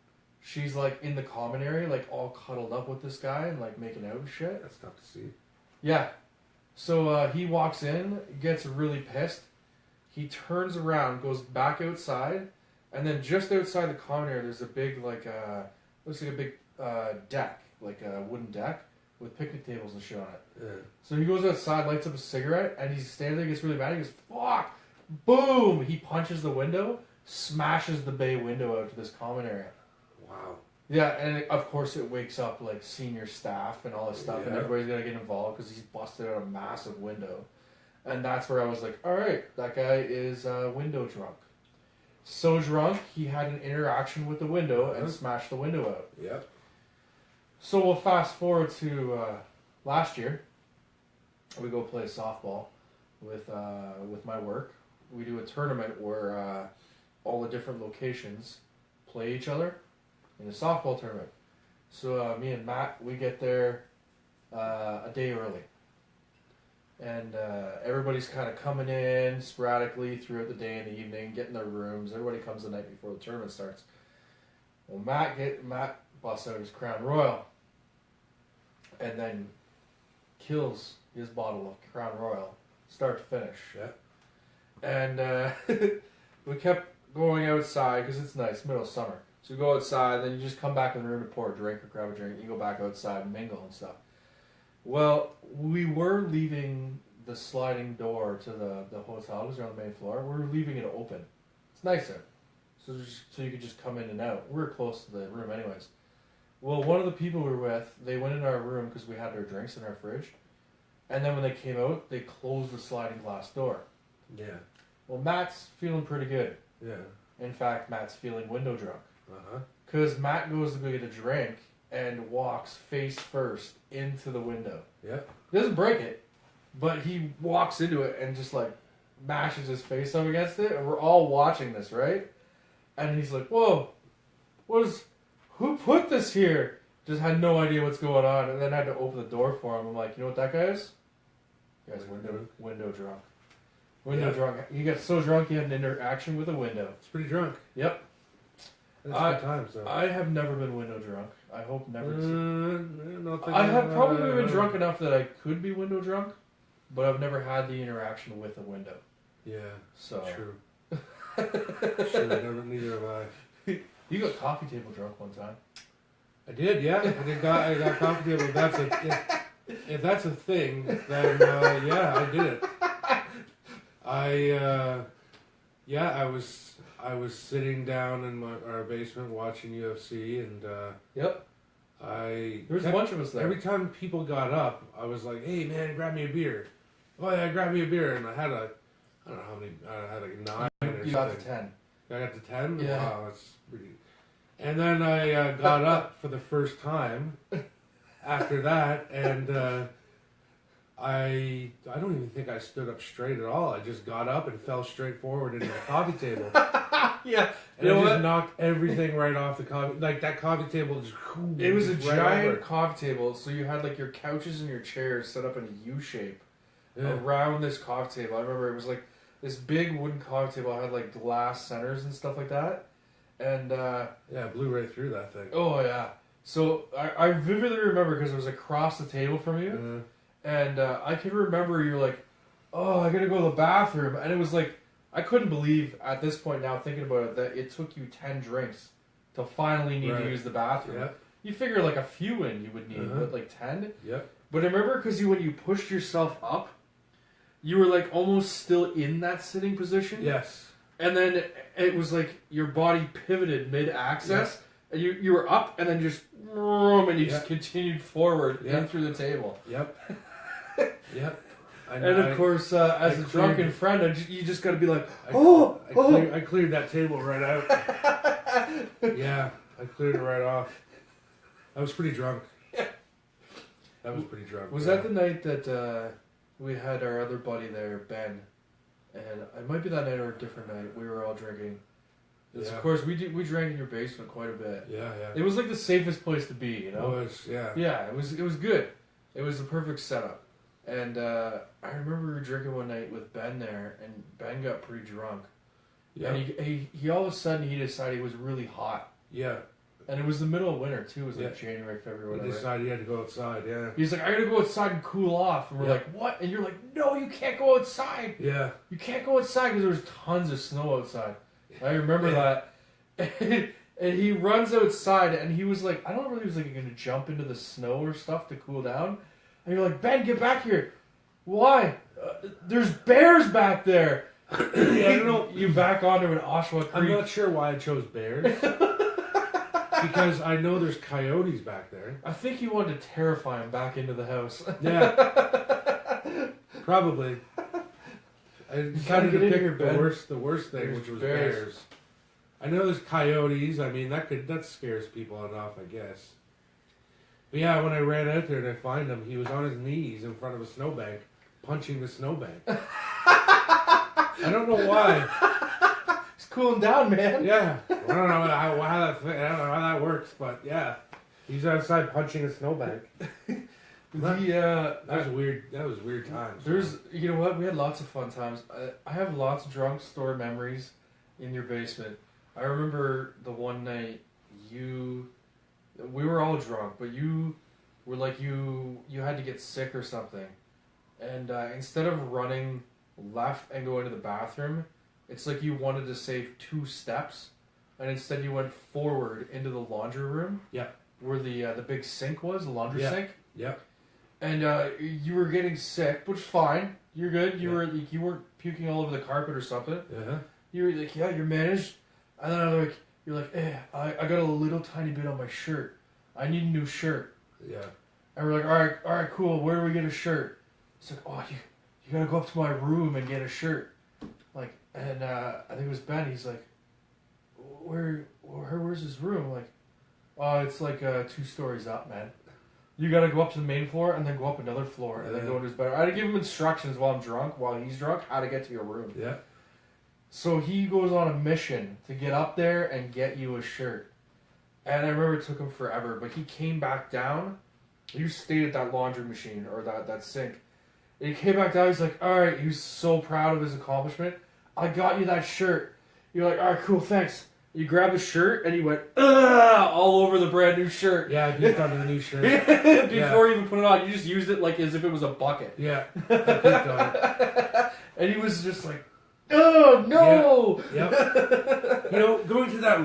she's like in the common area, like all cuddled up with this guy and like making out and shit. That's tough to see. Yeah. So he walks in, gets really pissed. He turns around, goes back outside, and then just outside the common area, there's a big looks like a big deck, like a wooden deck with picnic tables and shit on it. Yeah. So he goes outside, lights up a cigarette, and he's standing there, gets really mad. He goes, "Fuck!" Boom! He punches the window, smashes the bay window out to this common area. Wow. Yeah, and of course it wakes up like senior staff and all this stuff, and Yeah. everybody's gonna get involved because he's busted out a massive window, and that's where I was like, all right, that guy is window drunk. So drunk he had an interaction with the window and smashed the window out. Yep. So we'll fast forward to last year. We go play softball with my work. We do a tournament where all the different locations play each other in a softball tournament. So me and Matt, we get there a day early. And everybody's kind of coming in sporadically throughout the day and the evening, getting their rooms. Everybody comes the night before the tournament starts. Well, Matt busts out his Crown Royal and then kills his bottle of Crown Royal, start to finish. Yeah. And we kept going outside because it's nice, middle of summer. So you go outside, then you just come back in the room to pour a drink or grab a drink. You go back outside and mingle and stuff. Well, we were leaving the sliding door to the hotel because we're on the main floor. We were leaving it open. It's nice there. So you could just come in and out. We were close to the room anyways. Well, one of the people we were with, they went in our room because we had their drinks in our fridge. And then when they came out, they closed the sliding glass door. Yeah. Well, Matt's feeling pretty good. Yeah. In fact, Matt's feeling window drunk. Uh-huh. Because Matt goes to go get a drink and walks face first into the window. Yeah. He doesn't break it, but he walks into it and just like mashes his face up against it. And we're all watching this, right? And he's like, "Whoa, who put this here?" Just had no idea what's going on. And then I had to open the door for him. I'm like, "You know what that guy is? The guy's window drunk. Window drunk. He got so drunk he had an interaction with a window." It's pretty drunk. Yep. It's good times, though. I have never been window drunk. I hope never. I I have probably been drunk enough that I could be window drunk, but I've never had the interaction with a window. Yeah. So True. Sure, neither have I. You got coffee table drunk one time. I did, yeah. I got coffee table. If that's a thing, then yeah, I did it. I was sitting down in our basement watching UFC, and Yep. There was a bunch of us there. Every time people got up, I was like, "Hey man, grab me a beer." "Oh yeah, grab me a beer." And I had I don't know how many. I had like 9 or something. You got to 10. I got to 10. Yeah. Wow, that's pretty. And then I got up for the first time, after that, and I don't even think I stood up straight at all. I just got up and fell straight forward into the coffee table. Yeah. And You know I just what? knocked everything right off the coffee. Like that coffee table just. It was a right giant over. coffee table, so you had like your couches and your chairs set up in a U shape Yeah. around this coffee table. I remember it was like this big wooden coffee table. It had like glass centers and stuff like that. And Yeah, it blew right through that thing. oh yeah, so I vividly remember because it was across the table from you, and I can remember you're like, oh, I gotta go to the bathroom, and it was like I couldn't believe at this point now thinking about it that it took you 10 drinks to finally need to use the bathroom. Yep. You figure like a few in you would need, but like 10. Yep. But I remember because when you pushed yourself up, you were like almost still in that sitting position. Yes. And then it was like your body pivoted mid-access, and you were up, and then just and you just continued forward in through the table. Yep. Yep. And of course, as a drunken friend, you just got to be like, I cleared that table right out. Yeah, I cleared it right off. I was pretty drunk. That was pretty drunk. Was that the night that we had our other buddy there, Ben? And it might be that night or a different night. We were all drinking. Of course, we drank in your basement quite a bit. Yeah. It was like the safest place to be, you know. It was, yeah. Yeah, it was good. It was the perfect setup. And I remember we were drinking one night with Ben there, and Ben got pretty drunk. Yeah. And he all of a sudden he decided he was really hot. Yeah. And it was the middle of winter too. It was like January, February, whatever. He decided he had to go outside. Yeah. He's like, I gotta go outside and cool off. And we're like, what? And you're like, no, you can't go outside. Yeah. You can't go outside because there was tons of snow outside. I remember that. And he runs outside and he was like, I don't know if he was like going to jump into the snow or stuff to cool down. And you're like, Ben, get back here. Why? There's bears back there. I don't know. You back onto an Oshawa Creek. I'm not sure why I chose bears. Because I know there's coyotes back there. I think he wanted to terrify him back into the house. Yeah. Probably. I decided to pick the worst thing, which was bears. I know there's coyotes. I mean, that scares people enough, I guess. But yeah, when I ran out there to find him, he was on his knees in front of a snowbank, punching the snowbank. I don't know why. He's cooling down, man. Yeah, I don't know how that works, but yeah, he's outside punching a snowbank. That was weird. That was weird times. You know what? We had lots of fun times. I have lots of drunk story memories in your basement. I remember the one night we were all drunk, but you were like you had to get sick or something, and instead of running left and going to the bathroom, it's like you wanted to save 2 steps, and instead you went forward into the laundry room. Yeah. Where the big sink was, the laundry sink. Yeah. And you were getting sick, which is fine. You're good. You weren't puking all over the carpet or something. Uh-huh. You were like, yeah, you're managed. And then you're like, I got a little tiny bit on my shirt. I need a new shirt. Yeah. And we're like, all right, cool. Where do we get a shirt? It's like, oh, you gotta go up to my room and get a shirt. Like, and I think it was Ben. He's like, where's his room? Like, oh, it's like 2 stories up, man. You gotta go up to the main floor and then go up another floor and then go into his bedroom. I had to give him instructions while he's drunk, how to get to your room. Yeah. So he goes on a mission to get up there and get you a shirt. And I remember it took him forever, but he came back down. You stayed at that laundry machine or that sink. And he came back down, he's like, alright, he was so proud of his accomplishment. I got you that shirt. You're like, alright, cool, thanks. You grabbed the shirt and he went, all over the brand new shirt. Yeah, I peeked onto the new shirt. Before you even put it on, you just used it like as if it was a bucket. Yeah, I peeked on it. And he was just like, oh, no! Yeah. Yep. You know, going to the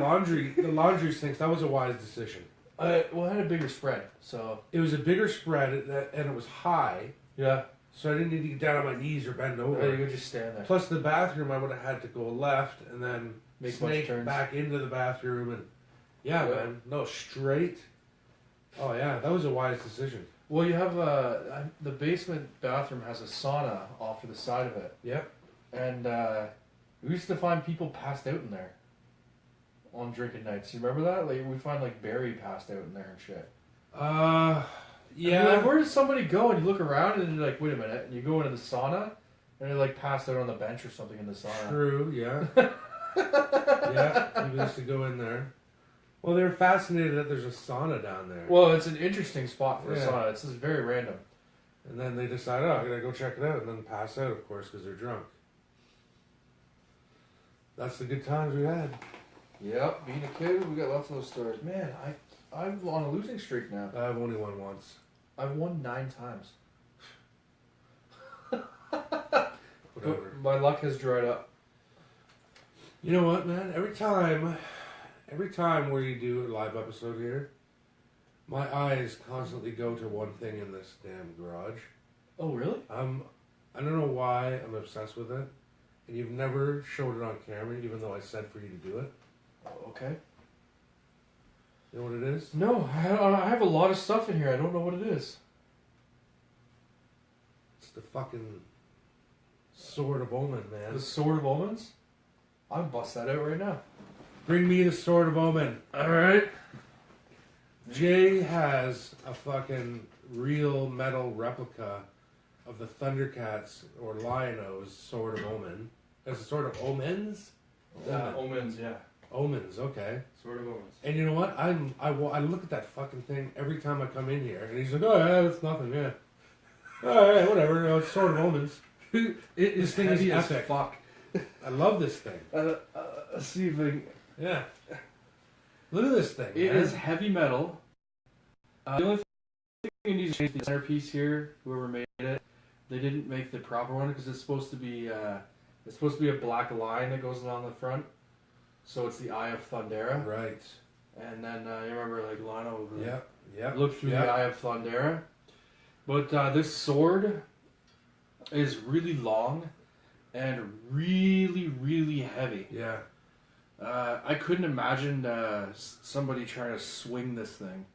laundry sinks, that was a wise decision. Well, it had a bigger spread, so... It was a bigger spread, and it was high. Yeah. So I didn't need to get down on my knees or bend over. You could just stand there. Plus the bathroom, I would have had to go left and then snake turns back into the bathroom. And man. No, straight. Oh, yeah. That was a wise decision. Well, you have the basement bathroom has a sauna off to the side of it. Yep. And we used to find people passed out in there on drinking nights. You remember that? Like we find like Barry passed out in there and shit. You're like, where does somebody go? And you look around and you're like, wait a minute. And you go into the sauna and you're like passed out on the bench or something in the sauna. True, yeah. Yeah, people used to go in there. Well, they're fascinated that there's a sauna down there. Well, it's an interesting spot for a sauna. It's just very random. And then they decide, oh, I gotta go check it out, and then pass out, of course, because they're drunk. That's the good times we had. Yep, being a kid, we got lots of those stories. Man, I'm on a losing streak now. I've only won once. I've won 9 times. Whatever. My luck has dried up. You know what, man? Every time we do a live episode here, my eyes constantly go to one thing in this damn garage. Oh, really? I don't know why I'm obsessed with it. And you've never showed it on camera, even though I said for you to do it. Okay. You know what it is? No, I have a lot of stuff in here. I don't know what it is. It's the fucking Sword of Omen, man. The Sword of Omens? I'll bust that out right now. Bring me the Sword of Omen. Alright. Jay has a fucking real metal replica of the Thundercats or Lion-O's Sword of Omen. Is it Sword of Omens? Omens, yeah. Omens, okay. Sword of Omens. And you know what? I look at that fucking thing every time I come in here, and he's like, "Oh yeah, it's nothing, yeah. All right, whatever. You know, it's Sword of Omens." This thing is heavy as epic. fuck. I love this thing. See if I can... Yeah. Look at this thing. It man. is heavy metal. The only thing you need to change the centerpiece here. Whoever made it, they didn't make the proper one because it's supposed to be a black line that goes along the front. So it's the Eye of Thundera. Right. And then you remember like Lano look through the Eye of Thundera. But this sword is really long and really, really heavy. Yeah. I couldn't imagine somebody trying to swing this thing.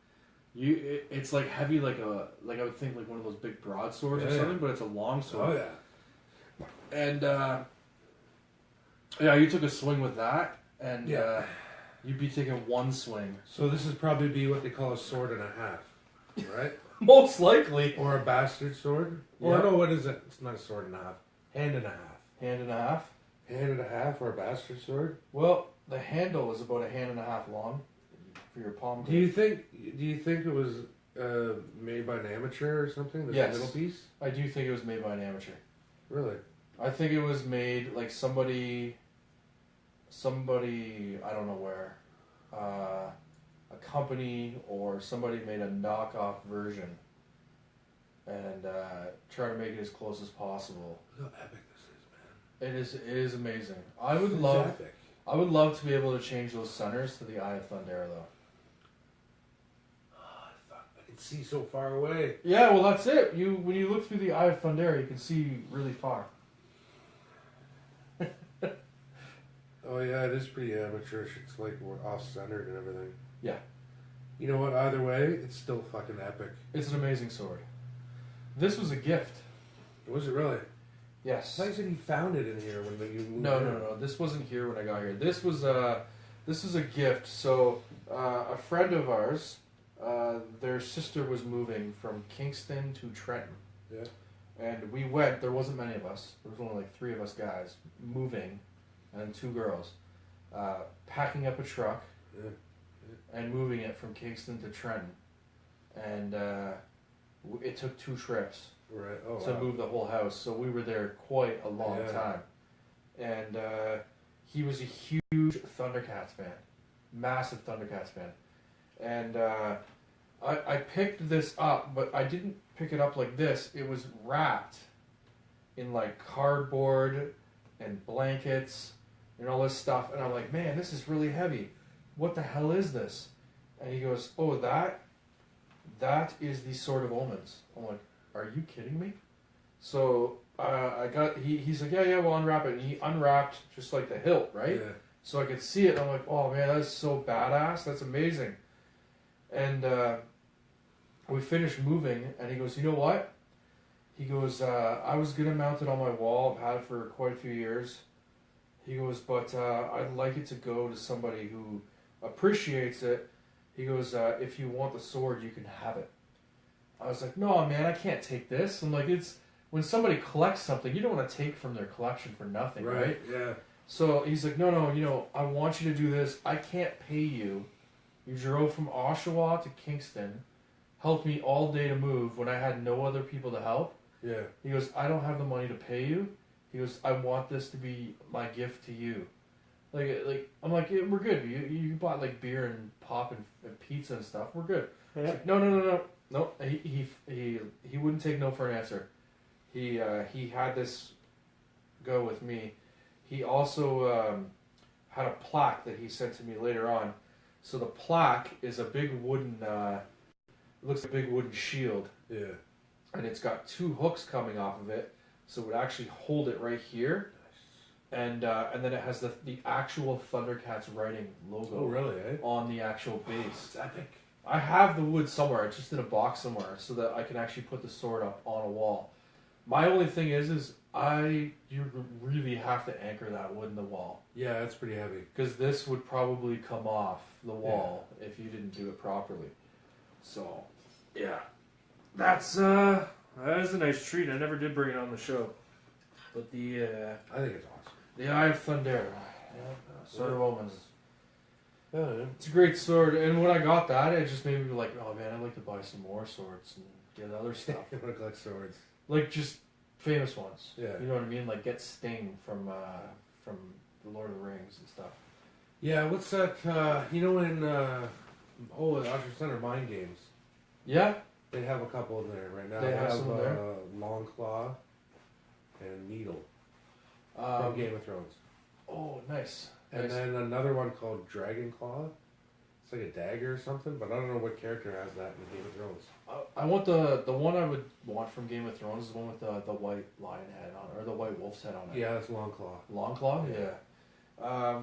It's like heavy, like I would think like one of those big broadswords or something, but it's a long sword. Oh yeah. And you took a swing with that, and you'd be taking one swing. So this would probably be what they call a sword and a half, right? Most likely. Or a bastard sword. Or no, what is it? It's not a sword and a half. Hand and a half. Hand and a half. Hand and a half, or a bastard sword. Well, the handle is about a hand and a half long for your palm. Do you think it was made by an amateur or something? This Yes. middle piece. I do think it was made by an amateur. Really? I think it was made like somebody I don't know where, a company or somebody made a knockoff version and try to make it as close as possible. Look how epic this is, man. It is amazing. I It's epic. would love to be able to change those centers to the Eye of Thundera though. Oh, fuck, I can see so far away. Yeah, well that's it. When you look through the Eye of Thundera, you can see really far. Oh yeah, it is pretty amateurish. It's like we're off-centered and everything. Yeah. You know what? Either way, it's still fucking epic. It's an amazing sword. This was a gift. Was it really? Yes. I thought you said you found it in here when you moved No. This wasn't here when I got here. This was a gift. So a friend of ours, their sister was moving from Kingston to Trenton. Yeah. And we went. There wasn't many of us. There was only like 3 of us guys moving, and 2 girls, packing up a truck. Yeah. And moving it from Kingston to Trenton, and it took 2 trips. Right. To move the whole house. So we were there quite a long time. And he was a huge Thundercats fan. Massive Thundercats fan. And I picked this up, but I didn't pick it up like this. It was wrapped in like cardboard and blankets and all this stuff. And I'm like, man, this is really heavy. What the hell is this? And he goes, oh, that is the Sword of Omens. I'm like, are you kidding me? So he's like, yeah, we'll unwrap it. And he unwrapped just like the hilt, right? Yeah. So I could see it. And I'm like, oh man, that's so badass. That's amazing. And we finished moving, and he goes, you know what? He goes, I was going to mount it on my wall. I've had it for quite a few years. He goes, but I'd like it to go to somebody who appreciates it. He goes, if you want the sword, you can have it. I was like, no, man, I can't take this. I'm like, it's when somebody collects something, you don't want to take from their collection for nothing, right? Yeah. So he's like, no, I want you to do this. I can't pay you. You drove from Oshawa to Kingston, helped me all day to move when I had no other people to help. Yeah. He goes, I don't have the money to pay you. He goes, I want this to be my gift to you. Like I'm like, yeah, we're good. You bought like beer and pop and pizza and stuff. We're good. Yeah. Like, no. He wouldn't take no for an answer. He had this go with me. He also had a plaque that he sent to me later on. So the plaque is a big wooden, it looks like a big wooden shield. Yeah. And it's got 2 hooks coming off of it, so it would actually hold it right here. And then it has the actual Thundercats writing logo. Oh, really, eh? On the actual base. It's epic. I have the wood somewhere. It's just in a box somewhere, so that I can actually put the sword up on a wall. My only thing is you really have to anchor that wood in the wall. Yeah, that's pretty heavy. Because this would probably come off the wall if you didn't do it properly. So, yeah. That is a nice treat. I never did bring it on the show. But the I think it's awesome. the Eye of Thunder. Sword of Omens. Yeah, yeah. It's a great sword, and when I got that, it just made me like, oh man, I'd like to buy some more swords and get other stuff. I want to collect swords. Like just famous ones. Yeah. You know what I mean? Like get Sting from the Lord of the Rings and stuff. Yeah, what's that, in, Usher Center Mind Games. Yeah? They have a couple in there right now. They have some there? Longclaw and Needle from Game of Thrones. Oh, nice. And nice. then another one called Dragon Claw. It's like a dagger or something, but I don't know what character has that in Game of Thrones. I want the one I would want from Game of Thrones is the one with the white lion head on it, or the white wolf's head on it. Yeah, that's Longclaw. Longclaw? Yeah.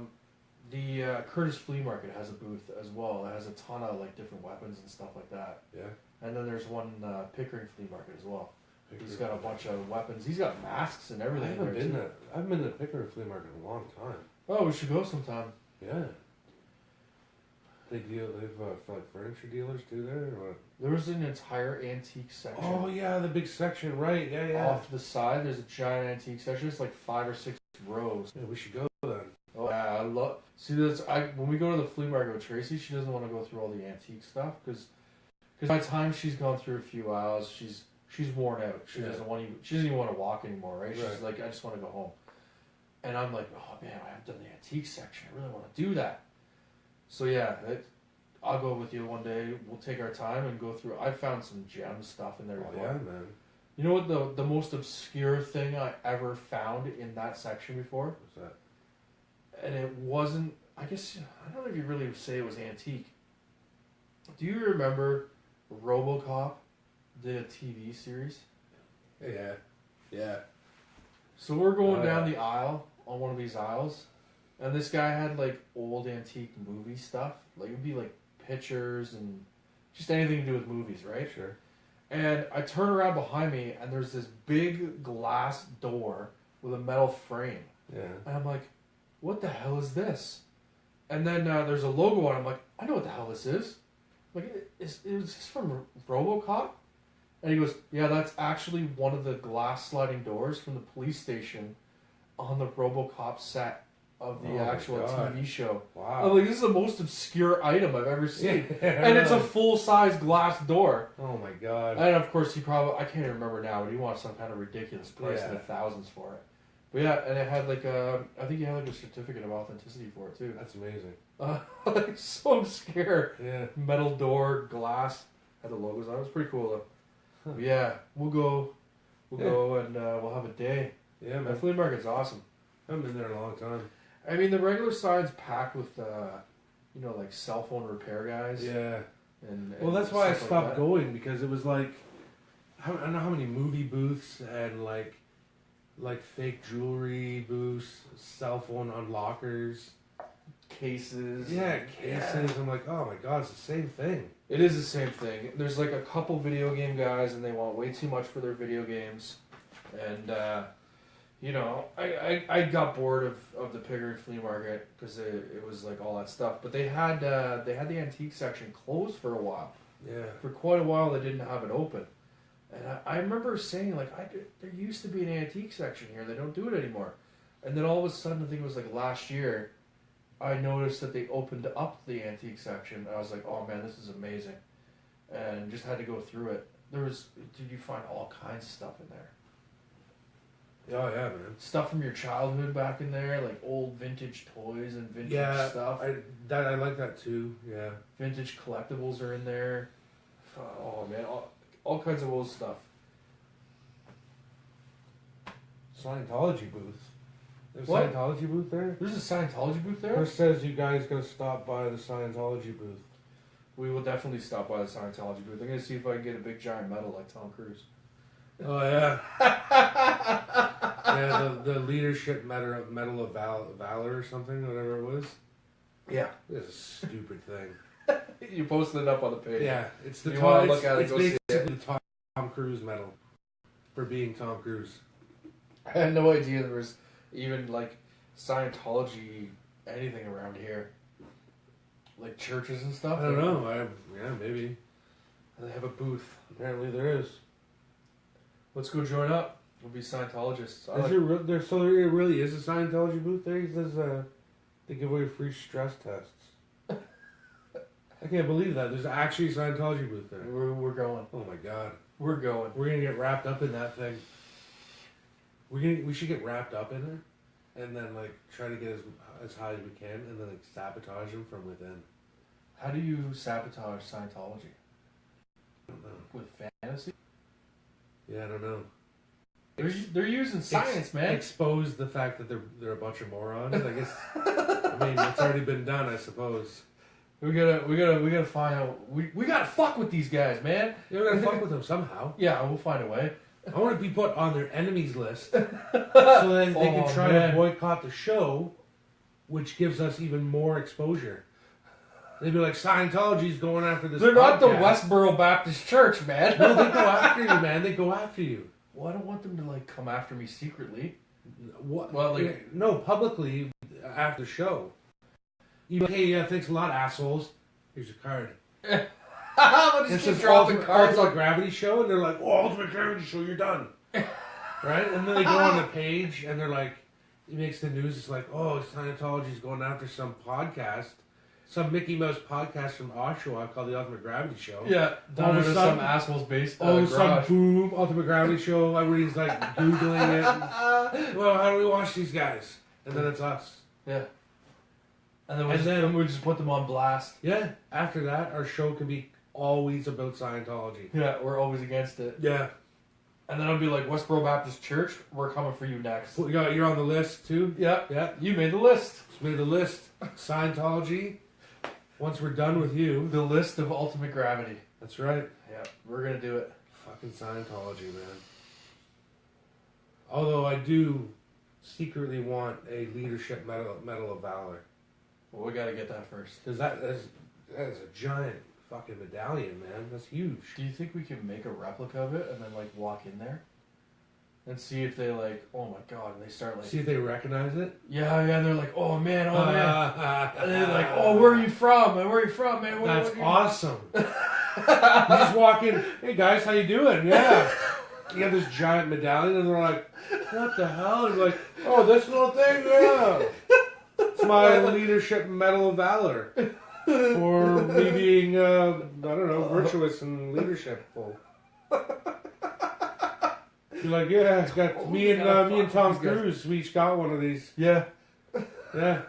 The Curtis Flea Market has a booth as well. It has a ton of like different weapons and stuff like that. Yeah. And then there's one Pickering Flea Market as well. He's got a bunch of weapons. He's got masks and everything. I haven't been to Pickering Flea Market in a long time. Oh, we should go sometime. Yeah. They've like furniture dealers too there or what? There was an entire antique section. Oh yeah, the big section, right? Yeah. Off to the side, there's a giant antique section. It's like 5 or 6 rows. Yeah, we should go then. Oh yeah, I love. See, when we go to the flea market with Tracy, she doesn't want to go through all the antique stuff because by the time she's gone through a few aisles, she's worn out. She doesn't even want to walk anymore, right? She's like, I just want to go home. And I'm like, oh man, I haven't done the antique section. I really want to do that. So yeah, I'll go with you one day. We'll take our time and go through. I found some gem stuff in there. Oh yeah, man. You know what the most obscure thing I ever found in that section before? What's that? And it wasn't. I guess I don't know if you really say it was antique. Do you remember RoboCop did a TV series? Yeah. So we're going down the aisle on one of these aisles, and this guy had like old antique movie stuff. Like it'd be like pictures and just anything to do with movies, right? Sure. And I turn around behind me, and there's this big glass door with a metal frame. Yeah. And I'm like, what the hell is this? And then there's a logo on it. I'm like, I know what the hell this is. Like, is this from RoboCop? And he goes, yeah, that's actually one of the glass sliding doors from the police station on the RoboCop set of the actual TV show. Wow. I'm like, this is the most obscure item I've ever seen. And it's a full-size glass door. Oh my god. And of course, I can't even remember now, but he wants some kind of ridiculous price in the thousands for it. But yeah, and it had like I think he had like a certificate of authenticity for it too. That's amazing. Like so obscure. Yeah. Metal door, glass, had the logos on it. It was pretty cool though. But yeah, we'll go and we'll have a day. Yeah, man. The flea market's awesome. I haven't been there in a long time. I mean, the regular side's packed with like cell phone repair guys. Yeah. And well, that's why I stuff stopped like going, because it was like, I don't know how many movie booths and like fake jewelry booths, cell phone unlockers, cases. Yeah, cases. I'm like, oh my god, it's the same thing. It is the same thing. There's like a couple video game guys, and they want way too much for their video games, and I got bored of the Pickering Flea Market because it was like all that stuff. But they had the antique section closed for a while. Yeah. For quite a while, they didn't have it open. And I remember saying, like, there used to be an antique section here. They don't do it anymore. And then all of a sudden, I think it was like last year, I noticed that they opened up the antique section. I was like, oh man, this is amazing. And just had to go through it. Did you find all kinds of stuff in there? Oh yeah, man. Stuff from your childhood back in there, like old vintage toys and vintage stuff. I like that too. Yeah. Vintage collectibles are in there. Oh man, all kinds of old stuff. Scientology booth. There's a What? Scientology booth there? There's a Scientology booth there? First says you guys gonna stop by the Scientology booth. We will definitely stop by the Scientology booth. I'm gonna see if I can get a big giant medal like Tom Cruise. Oh yeah. Yeah, the leadership medal of valor or something, whatever it was. Yeah. This is a stupid thing. You posted it up on the page. Yeah, it's the You wanna Tom. look at it, It's go see basically the Tom Cruise medal for being Tom Cruise. I had no idea there was even like Scientology anything around here. Like churches and stuff. I don't know. Yeah, maybe. They have a booth. Apparently there is. Let's go join up. We'll be Scientologists. So there really is a Scientology booth there? He says they give away free stress tests. I can't believe that. There's actually a Scientology booth there. We're going. Oh my god. We're going. We're gonna get wrapped up in that thing. We should get wrapped up in it, and then like try to get as high as we can, and then like sabotage them from within. How do you sabotage Scientology? I don't know. With fantasy? Yeah, I don't know. They're using science, man. Expose the fact that they're a bunch of morons. I guess. I mean, it's already been done, I suppose. We gotta find out. We gotta fuck with these guys, man. Yeah, we gotta fuck with them somehow. Yeah, we'll find a way. I want to be put on their enemies list, so then they can try to boycott the show, which gives us even more exposure. They'd be like, Scientology's going after this. They're not the podcast. Westboro Baptist Church, man. No, they go after you, man. They go after you. Well, I don't want them to like come after me secretly. What? Well, like no, publicly after the show. You go, hey, yeah, thanks a lot, assholes. Here's your card. I'll just keep dropping cards Ultimate Gravity Show, and they're like, oh, Ultimate Gravity Show, you're done. Right? And then they go on the page, and they're like, it makes the news, it's like, oh, Scientology's going after some podcast, some Mickey Mouse podcast from Oshawa called the Ultimate Gravity Show. Yeah, done under some asshole's base all of a sudden, garage. boom, Ultimate Gravity Show, everybody's like Googling it. Well, how do we watch these guys? And then it's us. Yeah. And then we just put them on blast. Yeah, after that, our show can be always about Scientology. Yeah, we're always against it. Yeah. And then I'll be like, Westboro Baptist Church, we're coming for you next. You're on the list, too? Yeah. Yeah. You made the list. Just made the list. Scientology. Once we're done with you. The list of ultimate gravity. That's right. Yeah, we're going to do it. Fucking Scientology, man. Although I do secretly want a leadership medal of valor. Well, we got to get that first. Because that is a giant fucking medallion, man. That's huge. Do you think we can make a replica of it and then, like, walk in there? And see if they, like, oh my god, and they start, like... See if they recognize it? Yeah, and they're like, oh man. And they're like, oh, where are you from? And where are you from, man? That's awesome. You just walk in, hey guys, how you doing? Yeah. You have this giant medallion, and they're like, what the hell? And you're like, oh, this little thing? Yeah. It's my leadership medal of valor for me being, I don't know, virtuous and leadershipful. You're like, yeah, it's got me and Tom Cruise. We each got one of these. Yeah. Yeah.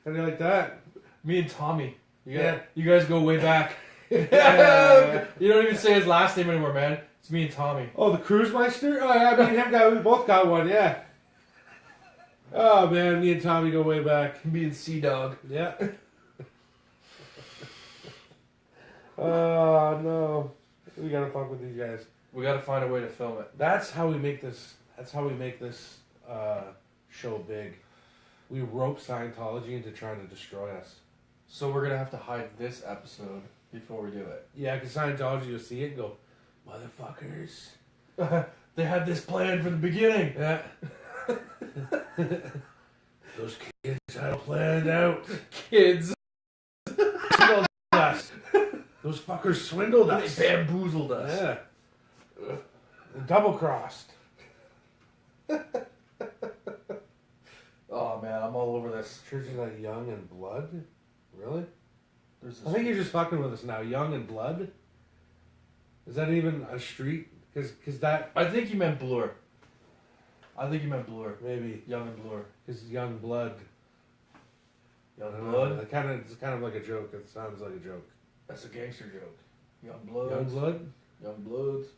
How do you like that? Me and Tommy. Yeah. You guys go way back. Yeah. You don't even say his last name anymore, man. It's me and Tommy. Oh, the Cruise Meister? Oh, yeah, me and him we both got one, yeah. Oh, man, me and Tommy go way back. Me and Sea-Dog. Yeah. Oh, no. We gotta fuck with these guys. We gotta find a way to film it. That's how we make this. That's how we make this show big. We rope Scientology into trying to destroy us. So we're gonna have to hide this episode before we do it. Yeah, because Scientology will see it and go, motherfuckers. They had this plan from the beginning. Yeah. Those kids had it planned out. Kids. Us. Those fuckers swindled They us. bamboozled us. Yeah. Double crossed. Oh man, I'm all over this. Church is like Young and Blood? Really? There's this I think you're just fucking with us now. Young and Blood? Is that even a street? Because that... I think you meant Bloor. Maybe. Young and Bloor. Because Young Blood. Young I don't Blood? know. It's kind of like a joke. It sounds like a joke. That's a gangster joke. Young Bloods. Young Blood? Young Bloods.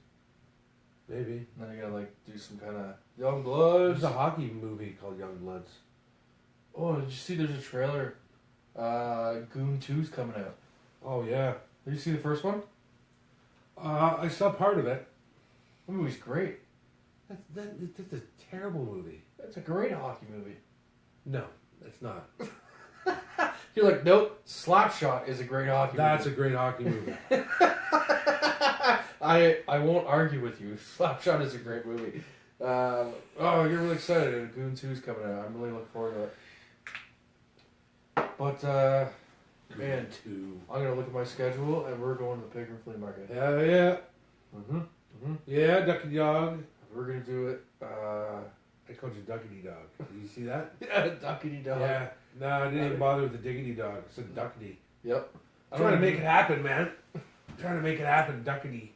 Maybe. And then you gotta like do some kind of Young Bloods. There's a hockey movie called Young Bloods. Oh, did you see there's a trailer? Goon 2's coming out. Oh, yeah. Did you see the first one? I saw part of it. The movie's great. That's a terrible movie. It's a great hockey movie. No, it's not. You're like, nope, Slapshot is a great hockey That's movie. a great hockey movie. I won't argue with you. Slapshot is a great movie. Oh, you're really excited. Goon 2's coming out. I'm really looking forward to it. But, man, Two. I'm going to look at my schedule, and we're going to the Pickering Flea Market. Yeah, yeah. Mm-hmm. Yeah, Ducky Dog. We're going to do it. I called you Duckity Dog. Did you see that? Yeah, Duckity Dog. Yeah. No, I didn't even bother with the Diggity Dog. I said Duckity. Yep. I'm trying to make it happen, man. I'm trying to make it happen, Duckity.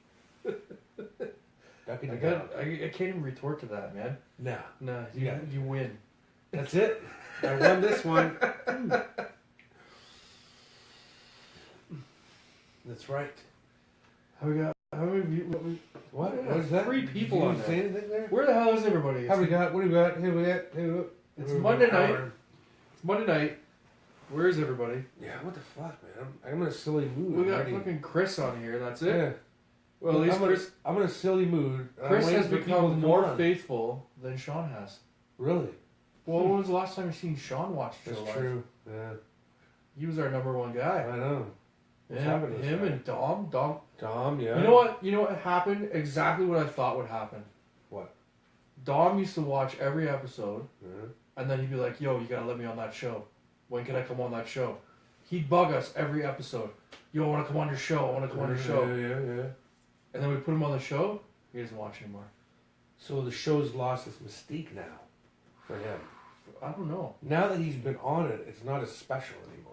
Duckity Dog. I can't even retort to that, man. No. No, Yeah. you win. That's it. I won this one. That's right. How many What? Yeah, What is that? 3 people Did on you there. say anything there? Where the hell is everybody? How we got? What do we got? Here we got. It's Monday night. It's Monday night. Where is everybody? Yeah, what the fuck, man? I'm in a silly mood. We got already. fucking Chris on here. That's it. Yeah. Well, at least I'm in a silly mood. Chris I'm waiting has for people become to come more on. faithful than Sean has. Really? Well, when was the last time you seen Sean watch the show That's live? true. Yeah. He was our number 1 guy. I know. What's Yeah, happened to this him guy? and Dom. Tom, yeah. You know what happened? Exactly what I thought would happen. What? Dom used to watch every episode, Yeah. and then he'd be like, "Yo, you gotta let me on that show. When can I come on that show?" He'd bug us every episode. "Yo, I want to come on your show. I want to come on your show." Yeah. And then we put him on the show. He doesn't watch anymore. So the show's lost its mystique now for him. I don't know. Now that he's been on it, it's not as special anymore.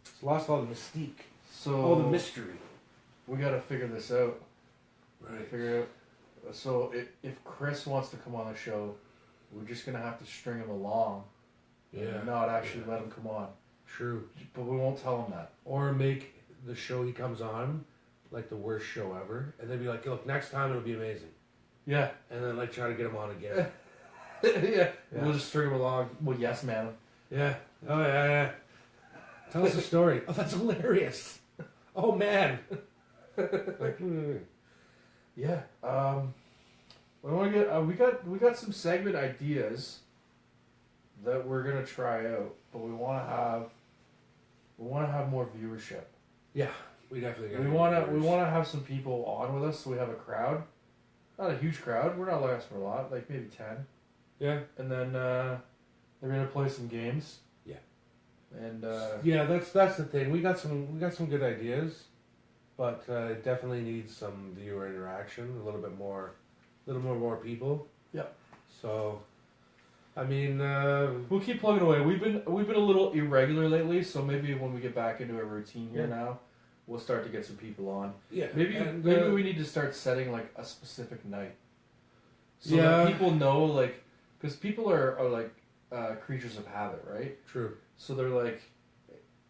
It's lost all the mystique, So all the mystery. we gotta figure this out. Right. Figure out. So if Chris wants to come on the show, we're just gonna have to string him along. Yeah. And not actually let him come on. True. But we won't tell him that. Or make the show he comes on like the worst show ever, and then be like, "Look, next time it'll be amazing," Yeah. and then like try to get him on again. Yeah. Yeah. We'll just string him along. Well, yes, man. Yeah. Oh yeah. Tell us a story. Oh, that's hilarious. Oh man. Like, Yeah. We want to get. We got some segment ideas that we're gonna try out, but we want to have more viewership. yeah, we definitely. We want to have some people on with us, so we have a crowd. Not a huge crowd. We're not asking for a lot, like maybe 10. Yeah. And then they're gonna play some games. Yeah. And Yeah, that's the thing. We got some good ideas, but it definitely needs some viewer interaction. A little more people. Yep. So, I mean, we'll keep plugging away. We've been a little irregular lately, so maybe when we get back into a routine here now, we'll start to get some people on. yeah. Maybe and, we need to start setting like a specific night, so Yeah. that people know, like, because people are like creatures of habit, right? True. So they're like,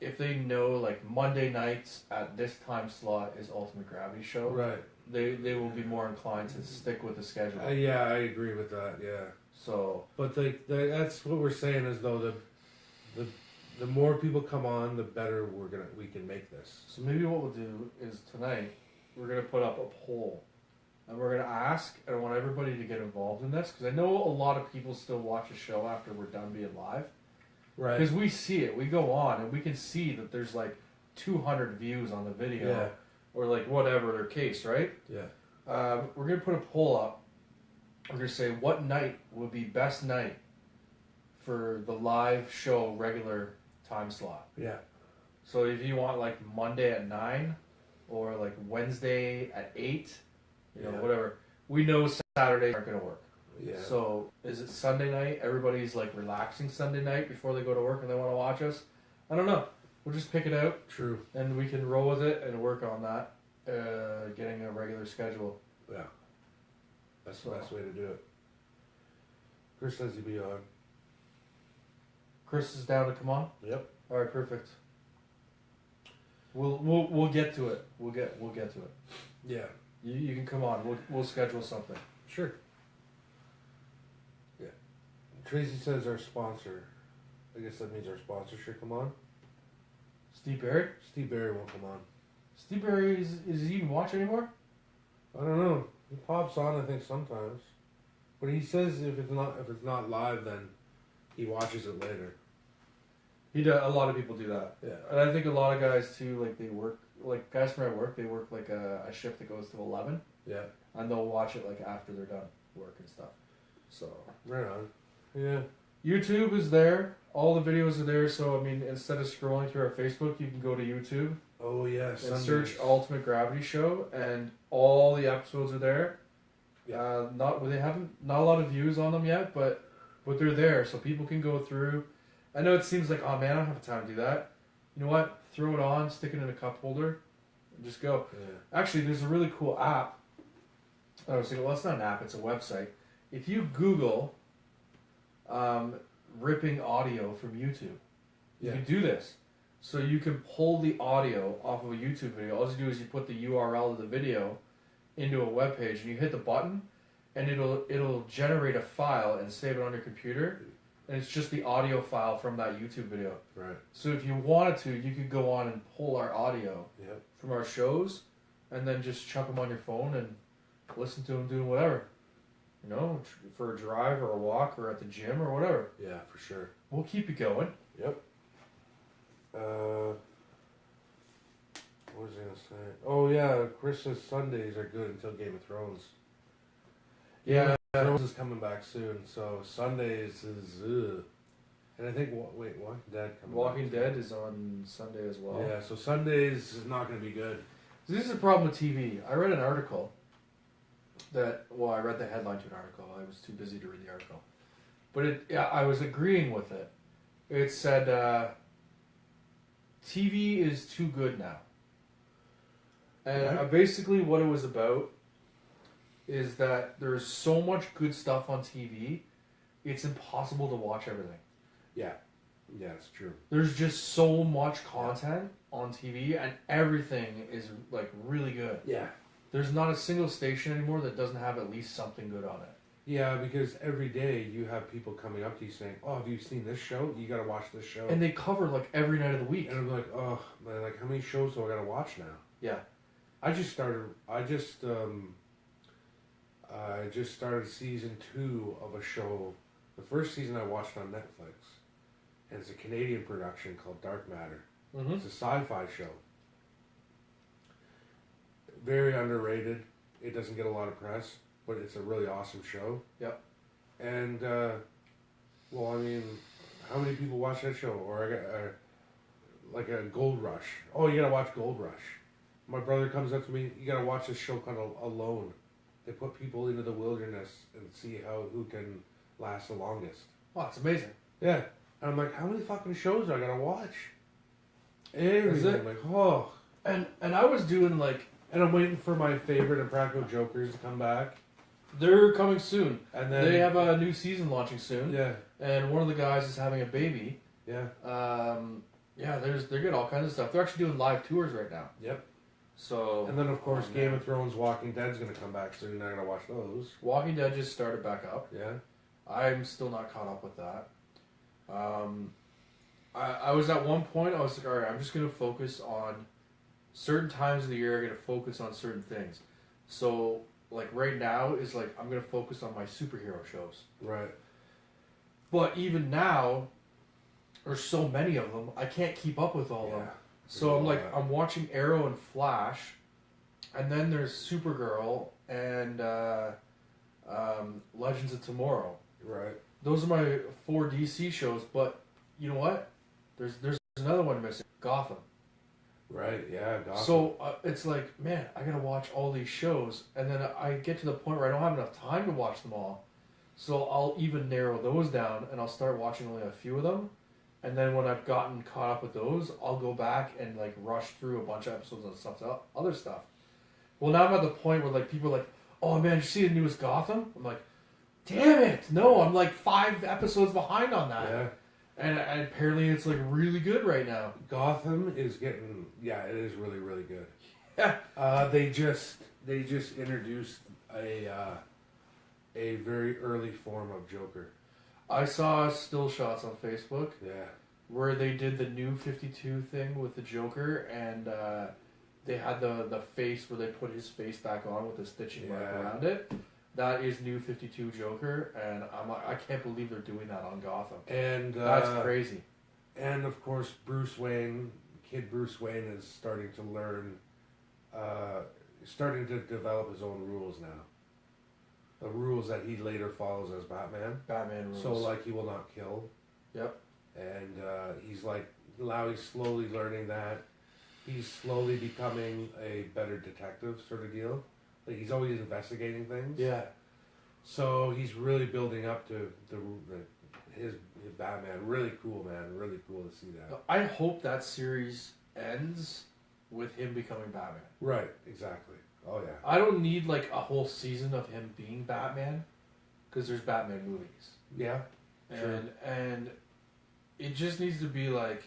if they know like Monday nights at this time slot is Ultimate Gravity Show, Right. they will be more inclined to stick with the schedule. Yeah, I agree with that. Yeah. So But that's what we're saying is though the more people come on, the better we can make this. So maybe what we'll do is tonight we're gonna put up a poll, and we're gonna ask, and I want everybody to get involved in this because I know a lot of people still watch the show after we're done being live. Right. Because we see it, we go on, and we can see that there's like 200 views on the video, Yeah. or like whatever their case, right? Yeah. We're gonna put a poll up. We're gonna say what night would be best night for the live show regular time slot. Yeah. So if you want like Monday at 9 or like Wednesday at 8, you know, Yeah. whatever. We know Saturdays aren't going to work. Yeah. So is it Sunday night? Everybody's like relaxing Sunday night before they go to work and they want to watch us. I don't know. We'll just pick it out True. and we can roll with it and work on that, getting a regular schedule. Yeah. That's the best way to do it. Chris says he'll be on. Chris is down to come on. Yep. All right, perfect. We'll get to it. We'll get to it. Yeah. You can come on. We'll schedule something. Sure. Yeah. Tracy says our sponsor. I guess that means our sponsor should come on. Steve Barry. Steve Barry won't come on. Steve Barry is he even watch anymore? I don't know. He pops on, I think, sometimes. But he says if it's not live, then he watches it later. He does. A lot of people do that. Yeah. And I think a lot of guys too, like they work, like guys from my work, they work like a shift that goes to 11, Yeah. and they'll watch it like after they're done work and stuff. So Right on. Yeah. YouTube is there. All the videos are there. So I mean, instead of scrolling through our Facebook, you can go to YouTube Oh yeah. and search Ultimate Gravity Show, and all the episodes are there. Yeah. Not a lot of views on them yet, but they're there, so people can go through. I know it seems like, oh man, I don't have time to do that. You know what? Throw it on, stick it in a cup holder, and just go. Yeah. Actually, there's a really cool app. I was thinking, well, it's not an app; it's a website. If you Google ripping audio from YouTube, you Yeah. can do this. So you can pull the audio off of a YouTube video. All you do is you put the URL of the video into a web page, and you hit the button, and it'll generate a file and save it on your computer, and it's just the audio file from that YouTube video. Right. So if you wanted to, you could go on and pull our audio Yep. from our shows, and then just chuck them on your phone and listen to them doing whatever. You know, for a drive or a walk or at the gym or whatever. Yeah, for sure. We'll keep you going. Yep. What was I gonna say? Oh yeah, Chris says Sundays are good until Game of Thrones. Yeah. Thrones is coming back soon, so Sundays is. And I think Walking Dead coming. Walking back Dead is on Sunday as well. Yeah, so Sundays is not going to be good. This is a problem with TV. I read an article I read the headline to an article. I was too busy to read the article. But I was agreeing with it. It said TV is too good now. And Yeah. basically what it was about is that there's so much good stuff on TV, it's impossible to watch everything. Yeah, it's true. There's just so much content on TV, and everything is like really good. Yeah. There's not a single station anymore that doesn't have at least something good on it. Yeah, because every day you have people coming up to you saying, "Oh, have you seen this show? You got to watch this show." And they cover like every night of the week. And I'm like, "Oh, man, like how many shows do I got to watch now?" Yeah. I just started season 2 of a show. The first season I watched on Netflix, and it's a Canadian production called Dark Matter. Mm-hmm. It's a sci-fi show. Very underrated. It doesn't get a lot of press, but it's a really awesome show. Yep. And well, I mean, how many people watch that show? Or like a Gold Rush. Oh, you gotta watch Gold Rush. My brother comes up to me. You gotta watch this show called Alone. They put people into the wilderness and see who can last the longest. Wow, it's amazing. Yeah. And I'm like, how many fucking shows do I gotta watch? Everything. it? I'm like, oh. And I was doing like, And I'm waiting for my favorite Impractical Jokers to come back. they're coming soon. And then They have a new season launching soon. Yeah. And one of the guys is having a baby. Yeah. Yeah, they're getting all kinds of stuff. They're actually doing live tours right now. Yep. So And then of course Game of Thrones, Walking Dead's gonna come back soon. I gotta watch those. Walking Dead just started back up. Yeah. I'm still not caught up with that. I was at one point, I was like, alright, I'm just going to focus on certain times of the year, I'm going to focus on certain things. So, like right now is like, I'm going to focus on my superhero shows. Right. But even now, there's so many of them, I can't keep up with all of them. So I'm like, I'm watching Arrow and Flash, and then there's Supergirl and Legends of Tomorrow. Right. Those are my 4 DC shows, but you know what? There's another one missing. Gotham. Right, yeah, Gotham. So it's like, man, I gotta watch all these shows, and then I get to the point where I don't have enough time to watch them all. So I'll even narrow those down, and I'll start watching only a few of them, and then when I've gotten caught up with those, I'll go back and like rush through a bunch of episodes and stuff, other stuff. Well, now I'm at the point where like people are like, "Oh man, did you see the newest Gotham?" I'm like, "Damn it, no! I'm like 5 episodes behind on that." Yeah. And apparently it's like really good right now. Gotham is getting, yeah, it is really, really good. Yeah. They just introduced a very early form of Joker. I saw still shots on Facebook Yeah. where they did the new 52 thing with the Joker, and they had the face where they put his face back on with the stitching mark around it. That is new 52 Joker, and I'm like, I can't believe they're doing that on Gotham. And that's crazy. And of course, Bruce Wayne is starting to learn, starting to develop his own rules now. The rules that he later follows as Batman. Batman rules. So like he will not kill. Yep. And he's like now he's slowly learning that. He's slowly becoming a better detective sort of deal. Like he's always investigating things. Yeah. So he's really building up to his Batman. Really cool, man. Really cool to see that. I hope that series ends with him becoming Batman. Right. Exactly. Oh yeah. I don't need like a whole season of him being Batman, because there's Batman movies. Yeah. Sure. And it just needs to be like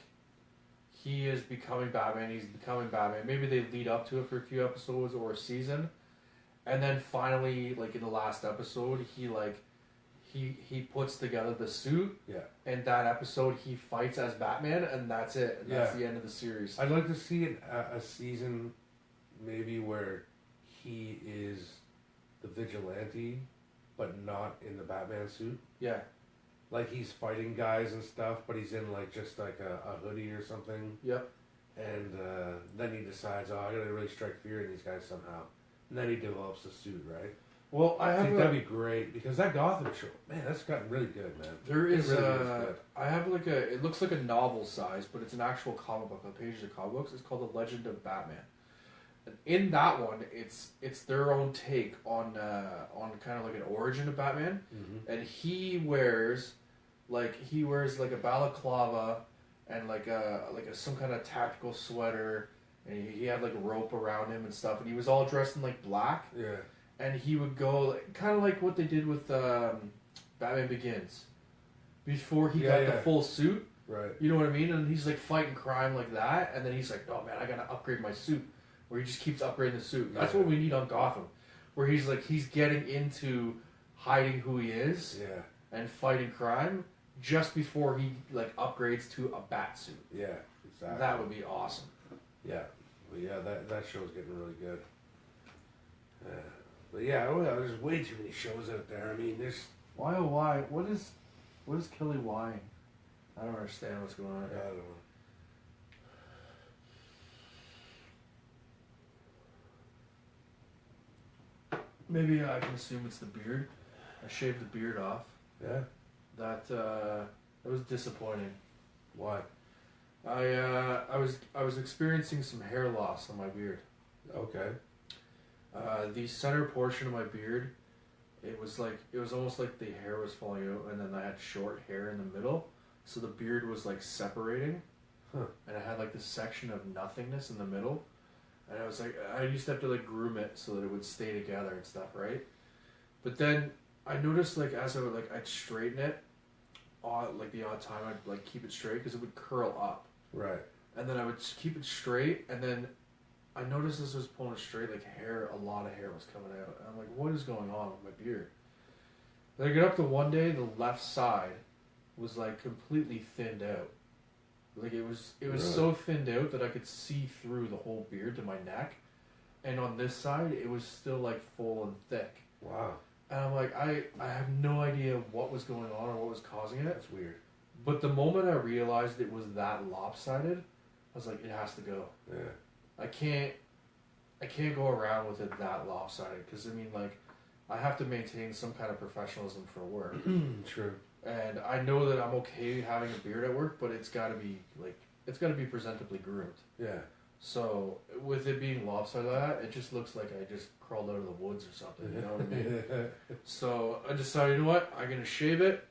he is becoming Batman. He's becoming Batman. Maybe they lead up to it for a few episodes or a season, and then finally, like in the last episode, he puts together the suit. Yeah. And that episode, he fights as Batman, and that's it. And that's the end of the series. I'd like to see a season, maybe where he is the vigilante, but not in the Batman suit. Yeah. Like he's fighting guys and stuff, but he's in like just like a hoodie or something. Yep. And then he decides, oh, I gotta really strike fear in these guys somehow. And then he develops the suit, right? Well, I think that'd be great because that Gotham show, man, that's gotten really good, man. There is, really is good. I have like it looks like a novel size, but it's an actual comic book. The pages of comic books. It's called The Legend of Batman. And in that one, it's their own take on kind of like an origin of Batman, and he wears like a balaclava and like a some kind of tactical sweater, and he had like a rope around him and stuff, and he was all dressed in like black. Yeah. And he would go kind of like what they did with Batman Begins, before he got the full suit. Right. You know what I mean? And he's like fighting crime like that, and then he's like, "Oh man, I gotta upgrade my suit." Where he just keeps upgrading the suit. That's what we need on Gotham, where he's getting into hiding who he is. Yeah. And fighting crime just before he like upgrades to a bat suit. Yeah. Exactly. That would be awesome. Yeah. Well, yeah. That show's getting really good. But yeah, well, there's way too many shows out there. I mean, there's... Why oh why? What is Kelly whining? I don't understand what's going on. I don't know. Maybe I can assume it's the beard. I shaved the beard off. Yeah? That was disappointing. Why? I was experiencing some hair loss on my beard. Okay. The center portion of my beard, it was almost like the hair was falling out, and then I had short hair in the middle, so the beard was like separating, and I had like this section of nothingness in the middle, and I was like, I used to have to like groom it so that it would stay together and stuff, right? But then I noticed like as I would I'd straighten it, like the odd time I'd like keep it straight because it would curl up, right? And then I would just keep it straight, and then I noticed as I was pulling it straight, like a lot of hair was coming out. And I'm like, what is going on with my beard? Then I get up to one day, the left side was like completely thinned out. Like it was really? So thinned out that I could see through the whole beard to my neck. And on this side, it was still like full and thick. Wow. And I'm like, I have no idea what was going on or what was causing it. That's weird. But the moment I realized it was that lopsided, I was like, it has to go. Yeah. I can't go around with it that lopsided, because I mean, like, I have to maintain some kind of professionalism for work. True. And I know that I'm okay having a beard at work, but it's got to be presentably groomed. Yeah. So with it being lopsided like that, it just looks like I just crawled out of the woods or something. You know what I mean? So I decided, you know what? I'm gonna shave it.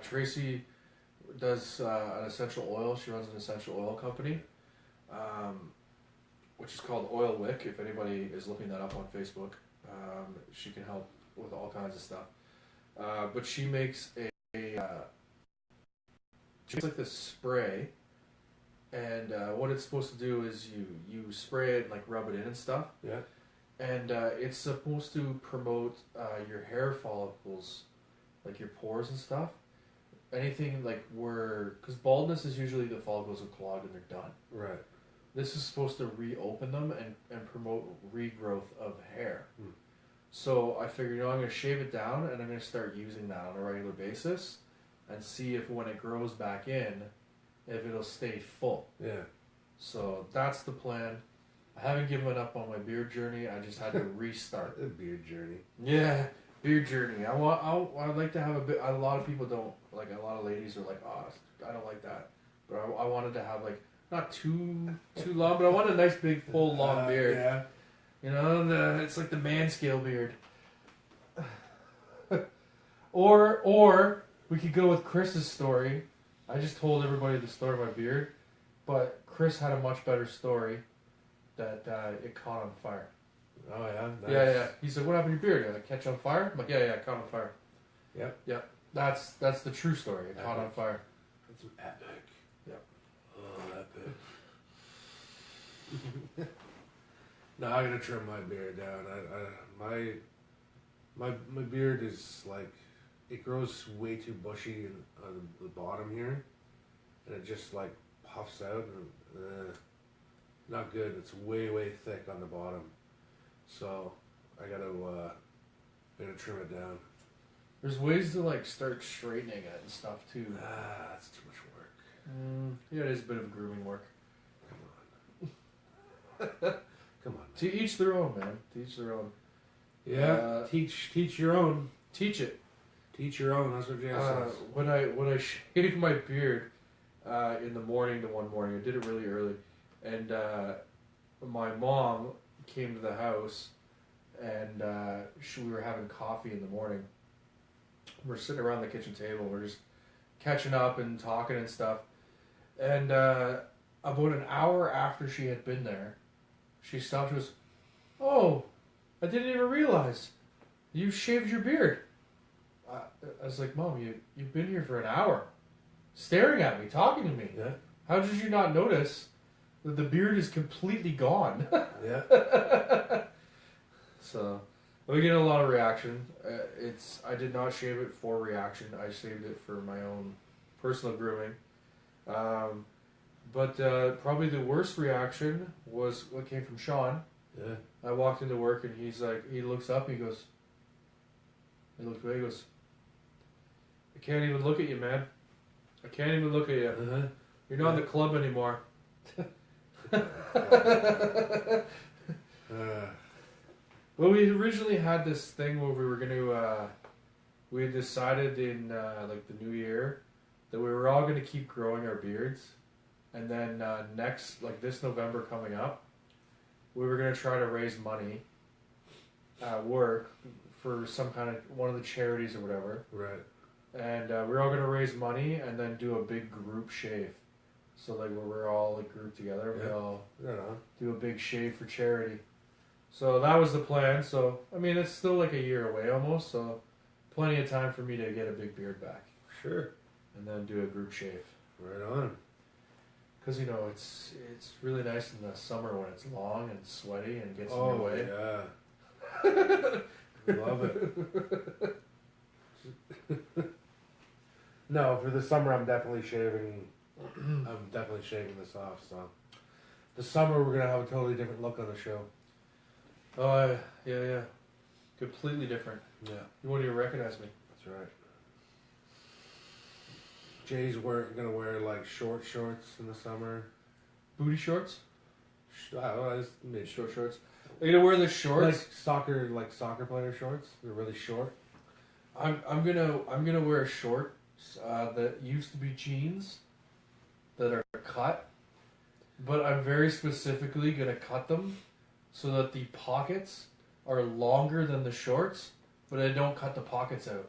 Tracy does an essential oil. She runs an essential oil company, which is called Oil Wick. If anybody is looking that up on Facebook, she can help with all kinds of stuff. But she makes she makes like this spray, and what it's supposed to do is you spray it and like rub it in and stuff. Yeah. And it's supposed to promote your hair follicles, like your pores and stuff. Anything like because baldness is usually the follicles are clogged and they're done. Right. This is supposed to reopen them and promote regrowth of hair. Hmm. So I figured, I'm going to shave it down and I'm going to start using that on a regular basis and see if when it grows back in, if it'll stay full. Yeah. So that's the plan. I haven't given up on my beard journey. I just had to restart. A beard journey. Yeah, beard journey. I'd like to have a bit. A lot of people don't like. A lot of ladies are like, oh, I don't like that. But I wanted to have like not too long, but I want a nice big full long beard. Yeah. You know, it's like the man scale beard. or we could go with Chris's story. I just told everybody the story of my beard, but Chris had a much better story that it caught on fire. Oh yeah. Nice. Yeah. He said, "What happened to your beard? Did it catch on fire?" I'm like, "Yeah, it caught on fire." Yep. That's the true story. It caught on fire. That's epic. Yep. Oh, epic. No, I gotta trim my beard down. My beard is like, it grows way too bushy on the bottom here, and it just like puffs out and not good. It's way thick on the bottom, so I gotta trim it down. There's ways to like start straightening it and stuff too. That's too much work. Yeah, it is a bit of grooming work. Come on. To each their own, man. To each their own. Yeah. Teach your own. Teach it. Teach your own. That's what Jan says. When I shaved my beard in the morning, one morning, I did it really early, and my mom came to the house, and we were having coffee in the morning. We're sitting around the kitchen table. We're just catching up and talking and stuff. And about an hour after she had been there, she stopped and goes, "Oh, I didn't even realize you shaved your beard." I was like, "Mom, you've been here for an hour, staring at me, talking to me. Yeah. How did you not notice that the beard is completely gone?" Yeah. So we get a lot of reaction. I did not shave it for reaction. I shaved it for my own personal grooming. But probably the worst reaction was what came from Sean. Yeah. I walked into work and he's like, he looks up and he looks away, he goes, "I can't even look at you, man. I can't even look at you. Uh-huh. You're not in the club anymore." Well, we originally had this thing where we were going to, we had decided in like the new year that we were all going to keep growing our beards. And then next, like this November coming up, we were going to try to raise money at work for some kind of one of the charities or whatever. Right. And we were all going to raise money and then do a big group shave. So like where we're all like grouped together, we all do a big shave for charity. So that was the plan. So I mean, it's still like a year away almost. So plenty of time for me to get a big beard back. Sure. And then do a group shave. Right on. Because you know it's really nice in the summer when it's long and sweaty and gets in your way. Yeah. Love it. No, for the summer I'm definitely shaving. I'm definitely shaving this off. So the summer we're gonna have a totally different look on the show. Oh yeah, completely different. Yeah. You won't even recognize me. That's right. Jay's gonna wear like short shorts in the summer. Booty shorts. Just mid Short shorts. Are you gonna wear the shorts? Like soccer player shorts. They're really short. I'm gonna wear shorts that used to be jeans that are cut, but I'm very specifically gonna cut them so that the pockets are longer than the shorts, but I don't cut the pockets out.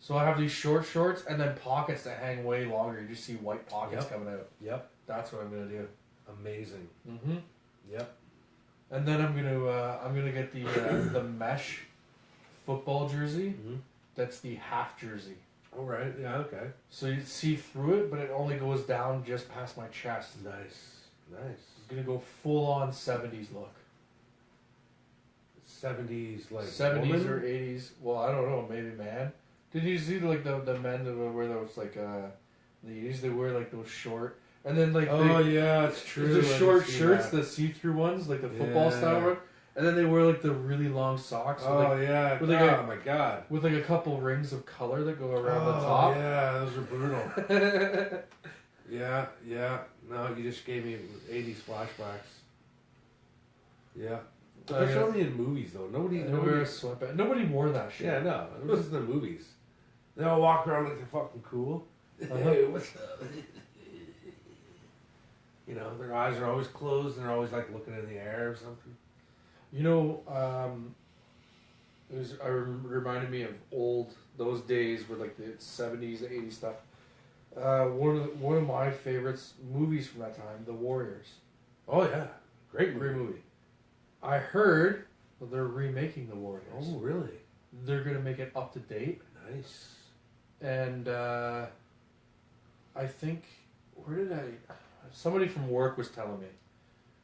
So I have these short shorts and then pockets that hang way longer. You just see white pockets coming out. Yep. That's what I'm gonna do. Amazing. Mm-hmm. Yep. And then I'm gonna get the the mesh football jersey. Mm-hmm. That's the half jersey. All right. Yeah. Okay. So you see through it, but it only goes down just past my chest. Nice. Nice. I'm gonna go full on 70s look. 70s like 70s woman? or 80s. Well, I don't know. Maybe man. Did you see like the men that would wear those like the 80s? They wear like those short and then like yeah, it's true. the short see shirts, that. the see-through ones, like the football Yeah. style one. And then they wear like the really long socks. With, Oh like, yeah. with like oh my god. with like a couple rings of color that go around the Oh, top. yeah, those are brutal. Yeah, yeah. No, you just gave me 80s flashbacks. Yeah. But that's yeah. only in movies, though. Nobody Wear a sweatband. Nobody wore that shit. Yeah, no. It was just in the movies. They all walk around like they're fucking cool. Hey, what's up? You know, their eyes are always closed and they're always like looking in the air or something. You know, reminded me of those days where like the 70s, 80s stuff. One of my favorites movies from that time, The Warriors. Oh yeah, great movie. Great movie. I heard that they're remaking The Warriors. Oh really? They're gonna make it up to date, Nice. and I think somebody from work was telling me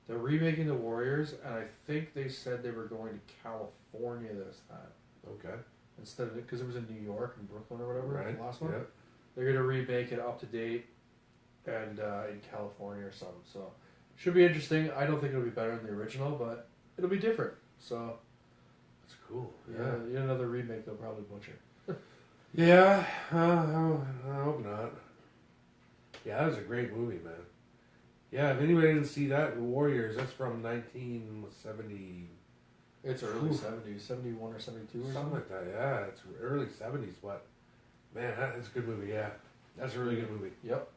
they're remaking The Warriors, and I think they said they were going to California this time Okay. instead of because it was in New York and Brooklyn or whatever. Right. The last one. Yep. They're gonna remake it up to date, and in California or something. So should be interesting. I don't think it'll be better than the original, but it'll be different. So That's cool. yeah, another remake they'll probably butcher. Yeah. I hope not. Yeah, that was a great movie, man. Yeah, if anybody didn't see that, The Warriors, that's from 1970. It's early Ooh. 70s, 71 or 72 or Something something. like that, yeah. It's early 70s, but man, that's a good movie, yeah. That's a really good movie. Yep.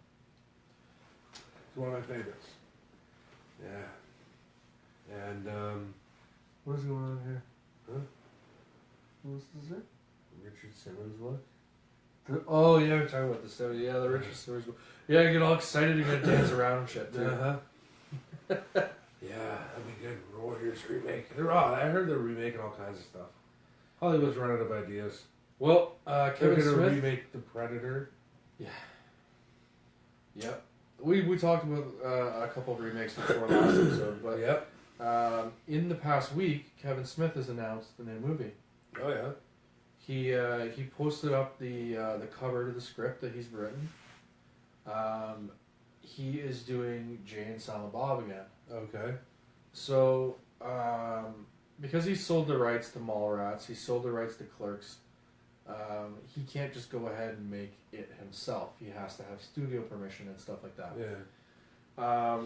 It's one of my favorites. Yeah. And, What is going on here? huh? What is it? Richard Simmons one? Oh yeah, we're talking about the 70s. Yeah, the Richard Simmons. Yeah, I get all excited and get dance around and shit too. Uh-huh. Yeah, that'd be good. Warriors remake. I heard they're remaking all kinds of stuff. Hollywood's running out of ideas. Well, They're Kevin gonna Smith. remake The Predator. Yep. We talked about a couple of remakes before last episode, but Yep. in the past week, Kevin Smith has announced the new movie. Oh yeah. He posted up the cover to the script that he's written. He is doing Jay and Silent Bob again. Okay. So because he sold the rights to Mallrats, he sold the rights to Clerks. He can't just go ahead and make it himself. He has to have studio permission and stuff like that. Yeah.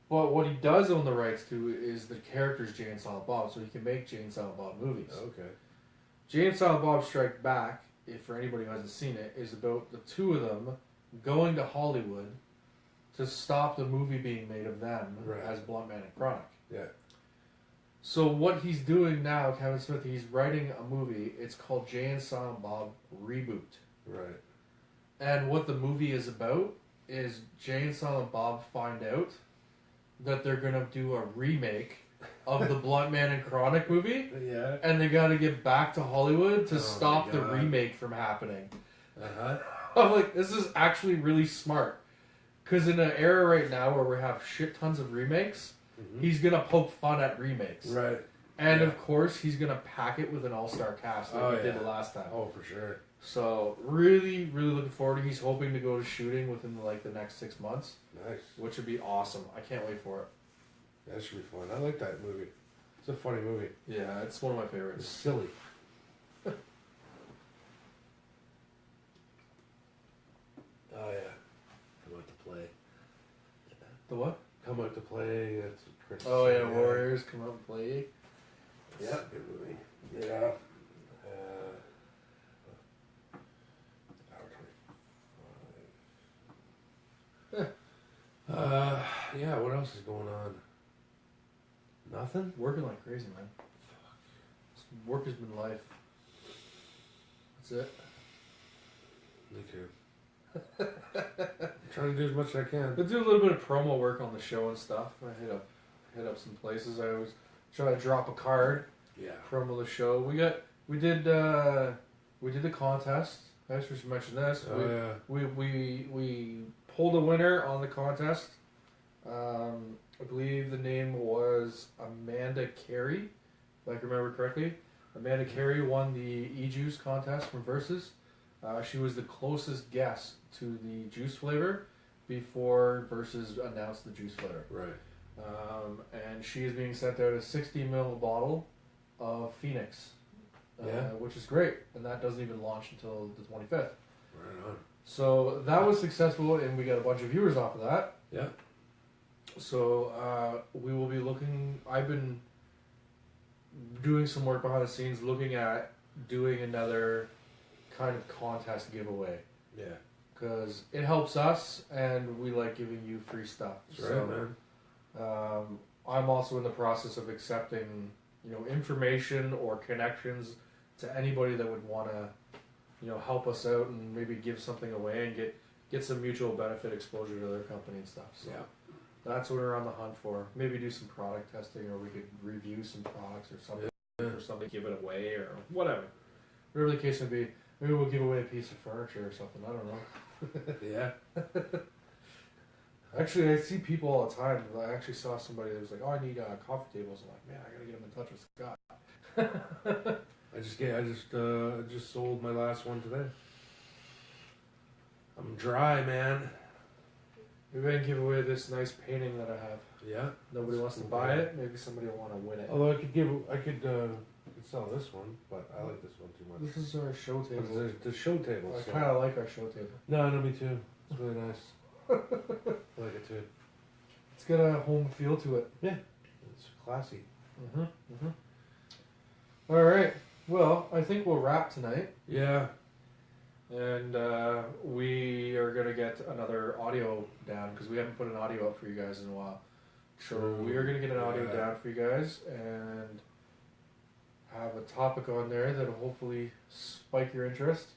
But what he does own the rights to is the characters Jay and Silent Bob, so he can make Jay and Silent Bob movies. Okay. Jay and Silent Bob Strike Back, if for anybody who hasn't seen it, is about the two of them going to Hollywood to stop the movie being made of them Right. as Blunt Man and Chronic. Yeah. So what he's doing now, Kevin Smith, he's writing a movie. It's called Jay and Silent Bob Reboot. Right. And what the movie is about is Jay and Silent Bob find out that they're going to do a remake of the Blunt Man and Chronic movie. Yeah. And they got to get back to Hollywood to Oh stop my the God. remake from happening. Uh-huh. I'm like, this is actually really smart. Because in an era right now where we have shit tons of remakes, Mhm. he's going to poke fun at remakes. Right. And Yeah. of course, he's going to pack it with an all-star cast like Oh, he did yeah. the last time. Oh, for sure. So, really, really looking forward to it. He's hoping to go to shooting within the next 6 months, Nice. which would be awesome. I can't wait for it. That should be fun. I like that movie. It's a funny movie. Yeah, it's one of my It's favorites. silly. Oh yeah. Come out to play. The what? Come out to play. That's what Chris Oh, yeah, said. Warriors come out and play. Yeah. Good movie. Yeah. Hour 25. Yeah, what else is going on? Nothing? Working like crazy, man. Work has been life. That's it. Me too. Trying to do as much as I can. I do a little bit of promo work on the show and stuff. I hit up some places. I always try to drop a card. Yeah. Promo the show. We did the contest. I should mention this. Oh, We pulled a winner on the contest. I believe the name was Amanda Carey, if I can remember correctly. Amanda Carey won the e-juice contest from Versus. She was the closest guess to the juice flavor before Versus announced the juice flavor. Right. And she is being sent out a 60 ml bottle of Phoenix, which is great. And that doesn't even launch until the 25th. Right on. So that was successful, and we got a bunch of viewers off of that. Yeah. So we will be looking. I've been doing some work behind the scenes, looking at doing another kind of contest giveaway. Yeah. Because it helps us, and we like giving you free stuff. That's right, man. I'm also in the process of accepting, information or connections to anybody that would want to, help us out and maybe give something away and get some mutual benefit exposure to their company and stuff. So Yeah. that's what we're on the hunt for. Maybe do some product testing, or we could review some products or something, or something, give it away or whatever. Whatever the case may be. Maybe we'll give away a piece of furniture or something. I don't know. Yeah. Actually, I see people all the time. I actually saw somebody that was like, "Oh, I need coffee tables." I'm like, "Man, I gotta get them in touch with Scott." I just sold my last one today. I'm dry, man. Maybe I can give away this nice painting that I have. Yeah. Nobody wants to buy it. Maybe somebody will want to win it. Although I could sell this one, but I like this one too much. This is our show But table. the show table. I so- kind of like our show table. No, me too. It's really nice. I like it too. It's got a home feel to it. It's classy. All right. Well, I think we'll wrap tonight. Yeah. And we are going to get another audio down because we haven't put an audio up for you guys in a while. So we are going to get an audio down for you guys and have a topic on there that'll hopefully spike your interest.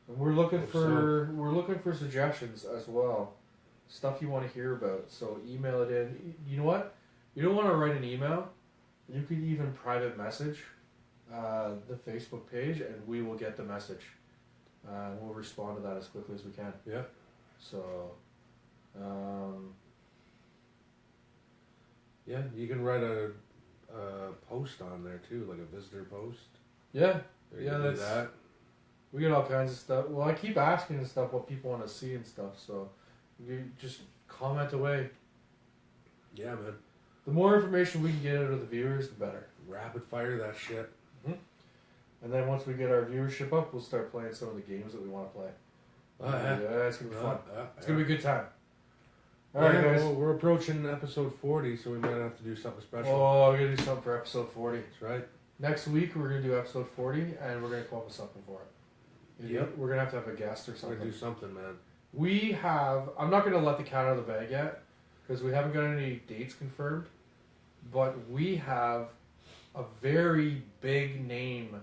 And we're looking for suggestions as well, stuff you want to hear about. So email it in. You know what? You don't want to write an email. You could even private message the Facebook page, and we will get the message. We'll respond to that as quickly as we can. Yeah. So, Yeah, you can write a post on there too, like a visitor post. yeah, You can do that. we get all kinds of stuff. Well, I keep asking and stuff what people want to see and stuff. So, you just comment away. Yeah, man. The more information we can get out of the viewers, the better. Rapid fire that shit. And then once we get our viewership up, we'll start playing some of the games that we want to play. Yeah. It's gonna be fun. It's Yeah. gonna be a good time. All right, guys. Well, we're approaching episode 40, so we might have to do something special. Oh, we're gonna do something for episode 40. That's right. Next week we're gonna do episode 40, and we're gonna come up with something for it. Yep. We're gonna have a guest or We're something. gonna do something, man. We have. I'm not gonna let the cat out of the bag yet because we haven't got any dates confirmed. But we have a very big name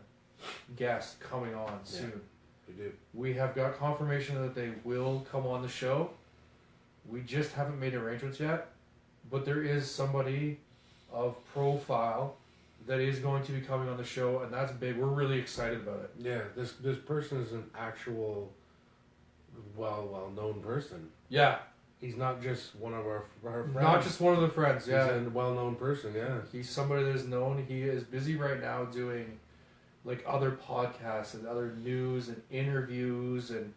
guest coming on soon. We do. We have got confirmation that they will come on the show. We just haven't made arrangements yet, but there is somebody of profile that is going to be coming on the show, and that's big. We're really excited about it. Yeah, this person is an actual well-known person. Yeah, He's not just one of our friends. not just one of the friends. Yeah, He's a well-known person. Yeah. he's somebody that is known. He is busy right now doing like other podcasts and other news and interviews and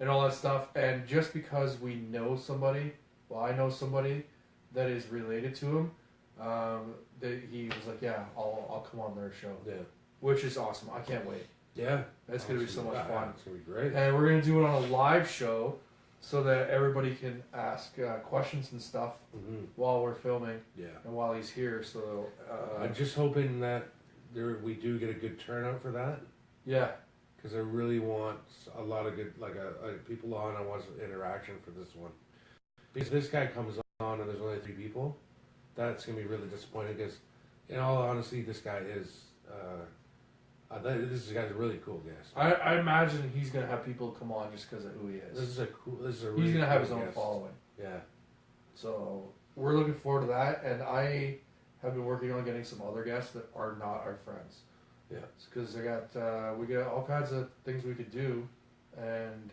all that stuff. And just because we know somebody, well, I know somebody that is related to him, that he was like, yeah, I'll come on their show, Yeah. which is awesome. I can't wait. Yeah. That's gonna be so much fun. It's gonna be great. And we're gonna do it on a live show so that everybody can ask questions and stuff while we're filming Yeah. and while he's here. So I'm just hoping that we do get a good turnout for that, yeah. because I really want a lot of good, like people on. I want some interaction for this one. Because this guy comes on and there's only 3 people, that's gonna be really disappointing. Because, in all honesty, this guy is. This guy's a really cool guest. I imagine he's gonna have people come on just because of who he is. This is a cool. This is a. Really He's gonna have cool his own guest. following. Yeah. So we're looking forward to that, and I have been working on getting some other guests that are not our friends. Yeah. Because we got all kinds of things we could do, and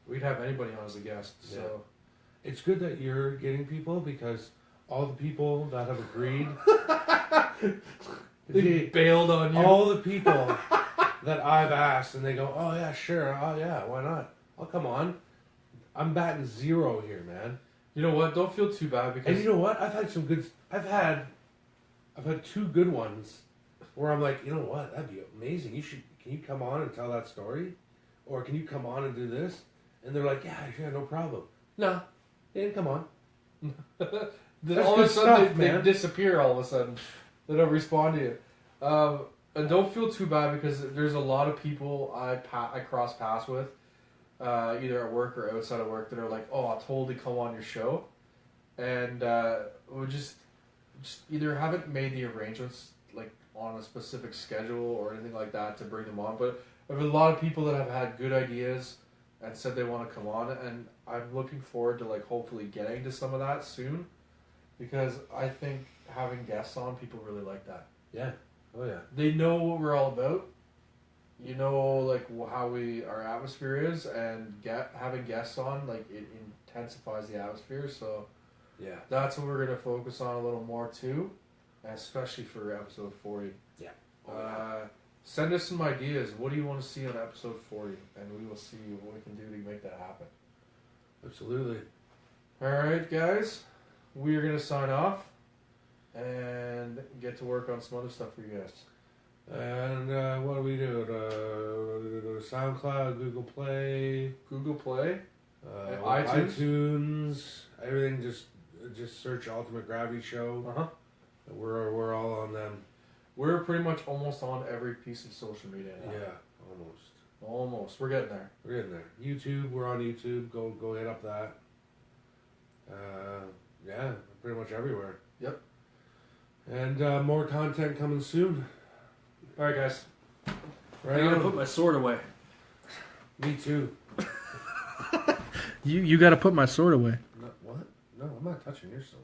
we'd have anybody on as a guest. So yeah. It's good that you're getting people because all the people that have agreed, they bailed on you. All the people that I've asked, and they go, "Oh yeah, sure. Oh yeah, why not? I'll come on." I'm batting 0 here, man. You know what? Don't feel too bad because. And you know what? I've had some good. I've had 2 good ones where I'm like, you know what? That'd be amazing. Can you come on and tell that story, or can you come on and do this? And they're like, yeah, no problem. No, they didn't come on. All of a sudden they disappear. All of a sudden, they don't respond to you. And don't feel too bad because there's a lot of people I cross paths with, either at work or outside of work, that are like, "Oh, I'll totally come on your show," and we just either haven't made the arrangements like on a specific schedule or anything like that to bring them on. But there's a lot of people that have had good ideas and said they want to come on, and I'm looking forward to like hopefully getting to some of that soon, because I think having guests on, people really like that. Yeah. Oh yeah. They know what we're all about. You know, like how our atmosphere is, and having guests on, like it intensifies the atmosphere. So yeah, that's what we're gonna focus on a little more too, especially for episode 40. Yeah. Send us some ideas. What do you want to see on episode 40, and we will see what we can do to make that happen. Absolutely. All right, guys, we are gonna sign off and get to work on some other stuff for you guys. And what do we do? SoundCloud, Google Play, and iTunes. Everything. Just search Ultimate Gravity Show. We're all on them. We're pretty much almost on every piece of social media now. Yeah, Almost. We're getting there. YouTube. We're on YouTube. Go hit up that. Yeah, pretty much everywhere. Yep. And more content coming soon. All right, guys. Right. I'm gonna put my sword away. Me too. You gotta put my sword away. What? No, I'm not touching your sword.